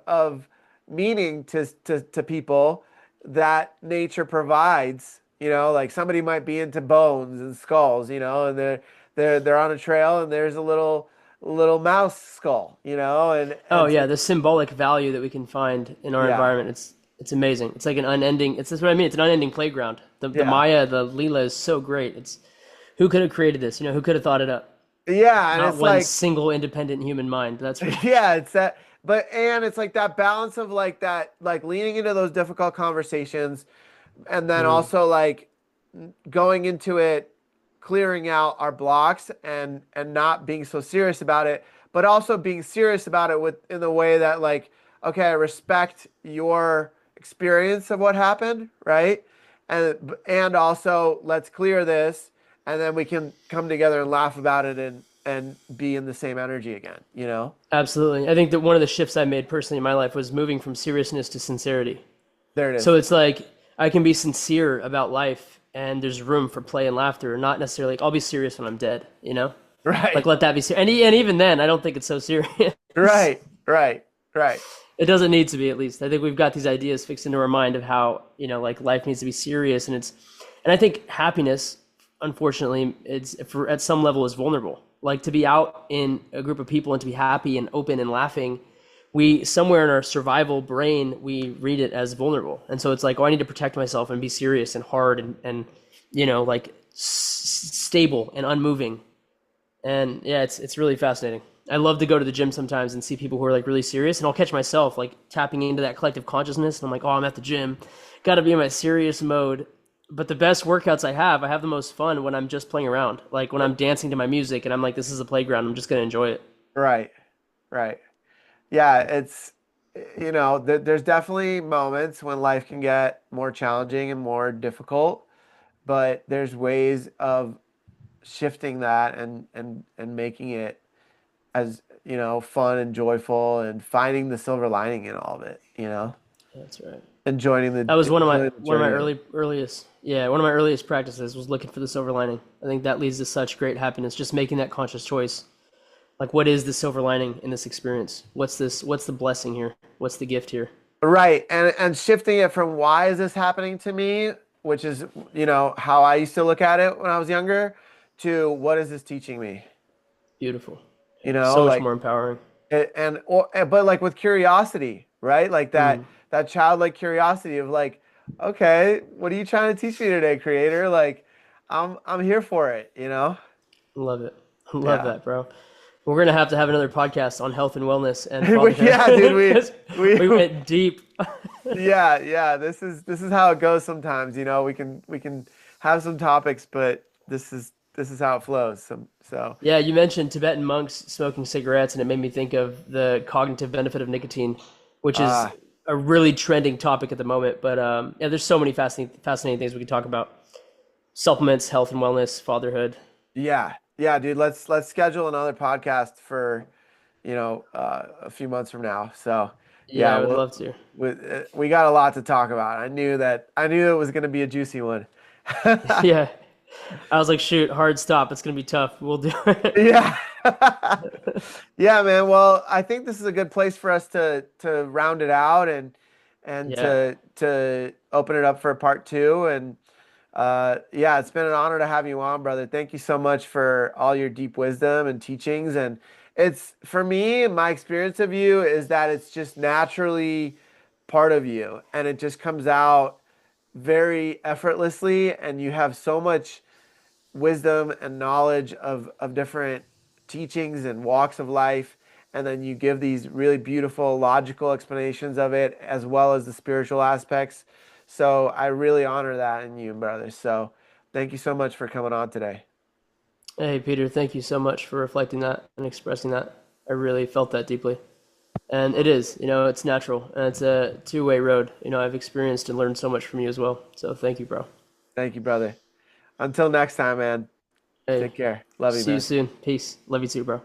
[SPEAKER 1] of meaning to people that nature provides. Like somebody might be into bones and skulls, and they're on a trail and there's a little mouse skull,
[SPEAKER 2] Oh
[SPEAKER 1] and
[SPEAKER 2] yeah,
[SPEAKER 1] so
[SPEAKER 2] the symbolic value that we can find in our
[SPEAKER 1] yeah,
[SPEAKER 2] environment. It's amazing. It's like an unending. It's That's what I mean. It's an unending playground. The
[SPEAKER 1] yeah,
[SPEAKER 2] Maya, the Leela is so great. It's Who could have created this? Who could have thought it up?
[SPEAKER 1] yeah, and
[SPEAKER 2] Not
[SPEAKER 1] it's
[SPEAKER 2] one
[SPEAKER 1] like
[SPEAKER 2] single independent human mind. That's for
[SPEAKER 1] yeah, it's that, and it's like that balance of like that, like leaning into those difficult conversations, and then
[SPEAKER 2] mm,
[SPEAKER 1] also like going into it, clearing out our blocks and not being so serious about it, but also being serious about it with in the way that like, okay, I respect your experience of what happened, right? And also let's clear this, and then we can come together and laugh about it and be in the same energy again,
[SPEAKER 2] absolutely. I think that one of the shifts I made personally in my life was moving from seriousness to sincerity.
[SPEAKER 1] There it
[SPEAKER 2] So
[SPEAKER 1] is.
[SPEAKER 2] it's like I can be sincere about life, and there's room for play and laughter. Not necessarily like I'll be serious when I'm dead. Like
[SPEAKER 1] Right.
[SPEAKER 2] let that be serious. And even then, I don't think it's so serious.
[SPEAKER 1] Right. Right. Right.
[SPEAKER 2] It doesn't need to be, at least. I think we've got these ideas fixed into our mind of how, like life needs to be serious, and I think happiness, unfortunately, at some level is vulnerable. Like to be out in a group of people and to be happy and open and laughing, we somewhere in our survival brain we read it as vulnerable, and so it's like, oh, I need to protect myself and be serious and hard and like stable and unmoving. And yeah, it's really fascinating. I love to go to the gym sometimes and see people who are like really serious, and I'll catch myself like tapping into that collective consciousness, and I'm like, oh, I'm at the gym, got to be in my serious mode. But the best workouts I have the most fun when I'm just playing around, like when I'm dancing to my music and I'm like, this is a playground, I'm just gonna enjoy it.
[SPEAKER 1] Right. Right. Yeah, there's definitely moments when life can get more challenging and more difficult, but there's ways of shifting that and making it as, fun and joyful, and finding the silver lining in all of it,
[SPEAKER 2] That's right.
[SPEAKER 1] and
[SPEAKER 2] That was
[SPEAKER 1] enjoying the
[SPEAKER 2] one of my
[SPEAKER 1] journey of it.
[SPEAKER 2] earliest, yeah, one of my earliest practices was looking for the silver lining. I think that leads to such great happiness, just making that conscious choice. Like, what is the silver lining in this experience? What's the blessing here? What's the gift here?
[SPEAKER 1] Right. And shifting it from why is this happening to me, which is, how I used to look at it when I was younger, to what is this teaching me?
[SPEAKER 2] Beautiful. Yeah,
[SPEAKER 1] You know,
[SPEAKER 2] so much
[SPEAKER 1] like
[SPEAKER 2] more empowering.
[SPEAKER 1] but like with curiosity, right? Like that
[SPEAKER 2] Mm.
[SPEAKER 1] that childlike curiosity of like, Okay, what are you trying to teach me today, creator? Like, I'm here for it, you know?
[SPEAKER 2] Love it. Love
[SPEAKER 1] Yeah.
[SPEAKER 2] that, bro. We're gonna have to have another podcast on health and wellness and fatherhood
[SPEAKER 1] Yeah, dude,
[SPEAKER 2] because
[SPEAKER 1] we
[SPEAKER 2] we went deep.
[SPEAKER 1] yeah, yeah, this is how it goes sometimes, you know. We can have some topics, but this is how it flows. So
[SPEAKER 2] Yeah, you mentioned Tibetan monks smoking cigarettes, and it made me think of the cognitive benefit of nicotine, which is
[SPEAKER 1] uh
[SPEAKER 2] a really trending topic at the moment. But yeah, there's so many fascinating things we could talk about: supplements, health and wellness, fatherhood.
[SPEAKER 1] yeah. Yeah, dude, let's schedule another podcast for, a few months from now. So,
[SPEAKER 2] Yeah,
[SPEAKER 1] yeah,
[SPEAKER 2] I would love to.
[SPEAKER 1] we got a lot to talk about. I knew it was going to be a juicy one.
[SPEAKER 2] Yeah, I was like, shoot, hard stop. It's gonna be tough. We'll do it.
[SPEAKER 1] Yeah. Yeah, man. Well, I think this is a good place for us to round it out and
[SPEAKER 2] Yeah.
[SPEAKER 1] to open it up for part two. And yeah, it's been an honor to have you on, brother. Thank you so much for all your deep wisdom and teachings. And it's for me, my experience of you is that it's just naturally part of you, and it just comes out very effortlessly, and you have so much wisdom and knowledge of different teachings and walks of life. And then you give these really beautiful logical explanations of it, as well as the spiritual aspects. So I really honor that in you, brother. So thank you so much for coming on today.
[SPEAKER 2] Hey, Peter, thank you so much for reflecting that and expressing that. I really felt that deeply. And it is, it's natural and it's a two-way road. I've experienced and learned so much from you as well. So thank you, bro.
[SPEAKER 1] Thank you, brother. Until next time, man.
[SPEAKER 2] Hey,
[SPEAKER 1] Take care. Love you,
[SPEAKER 2] see you
[SPEAKER 1] man.
[SPEAKER 2] soon. Peace. Love you too, bro.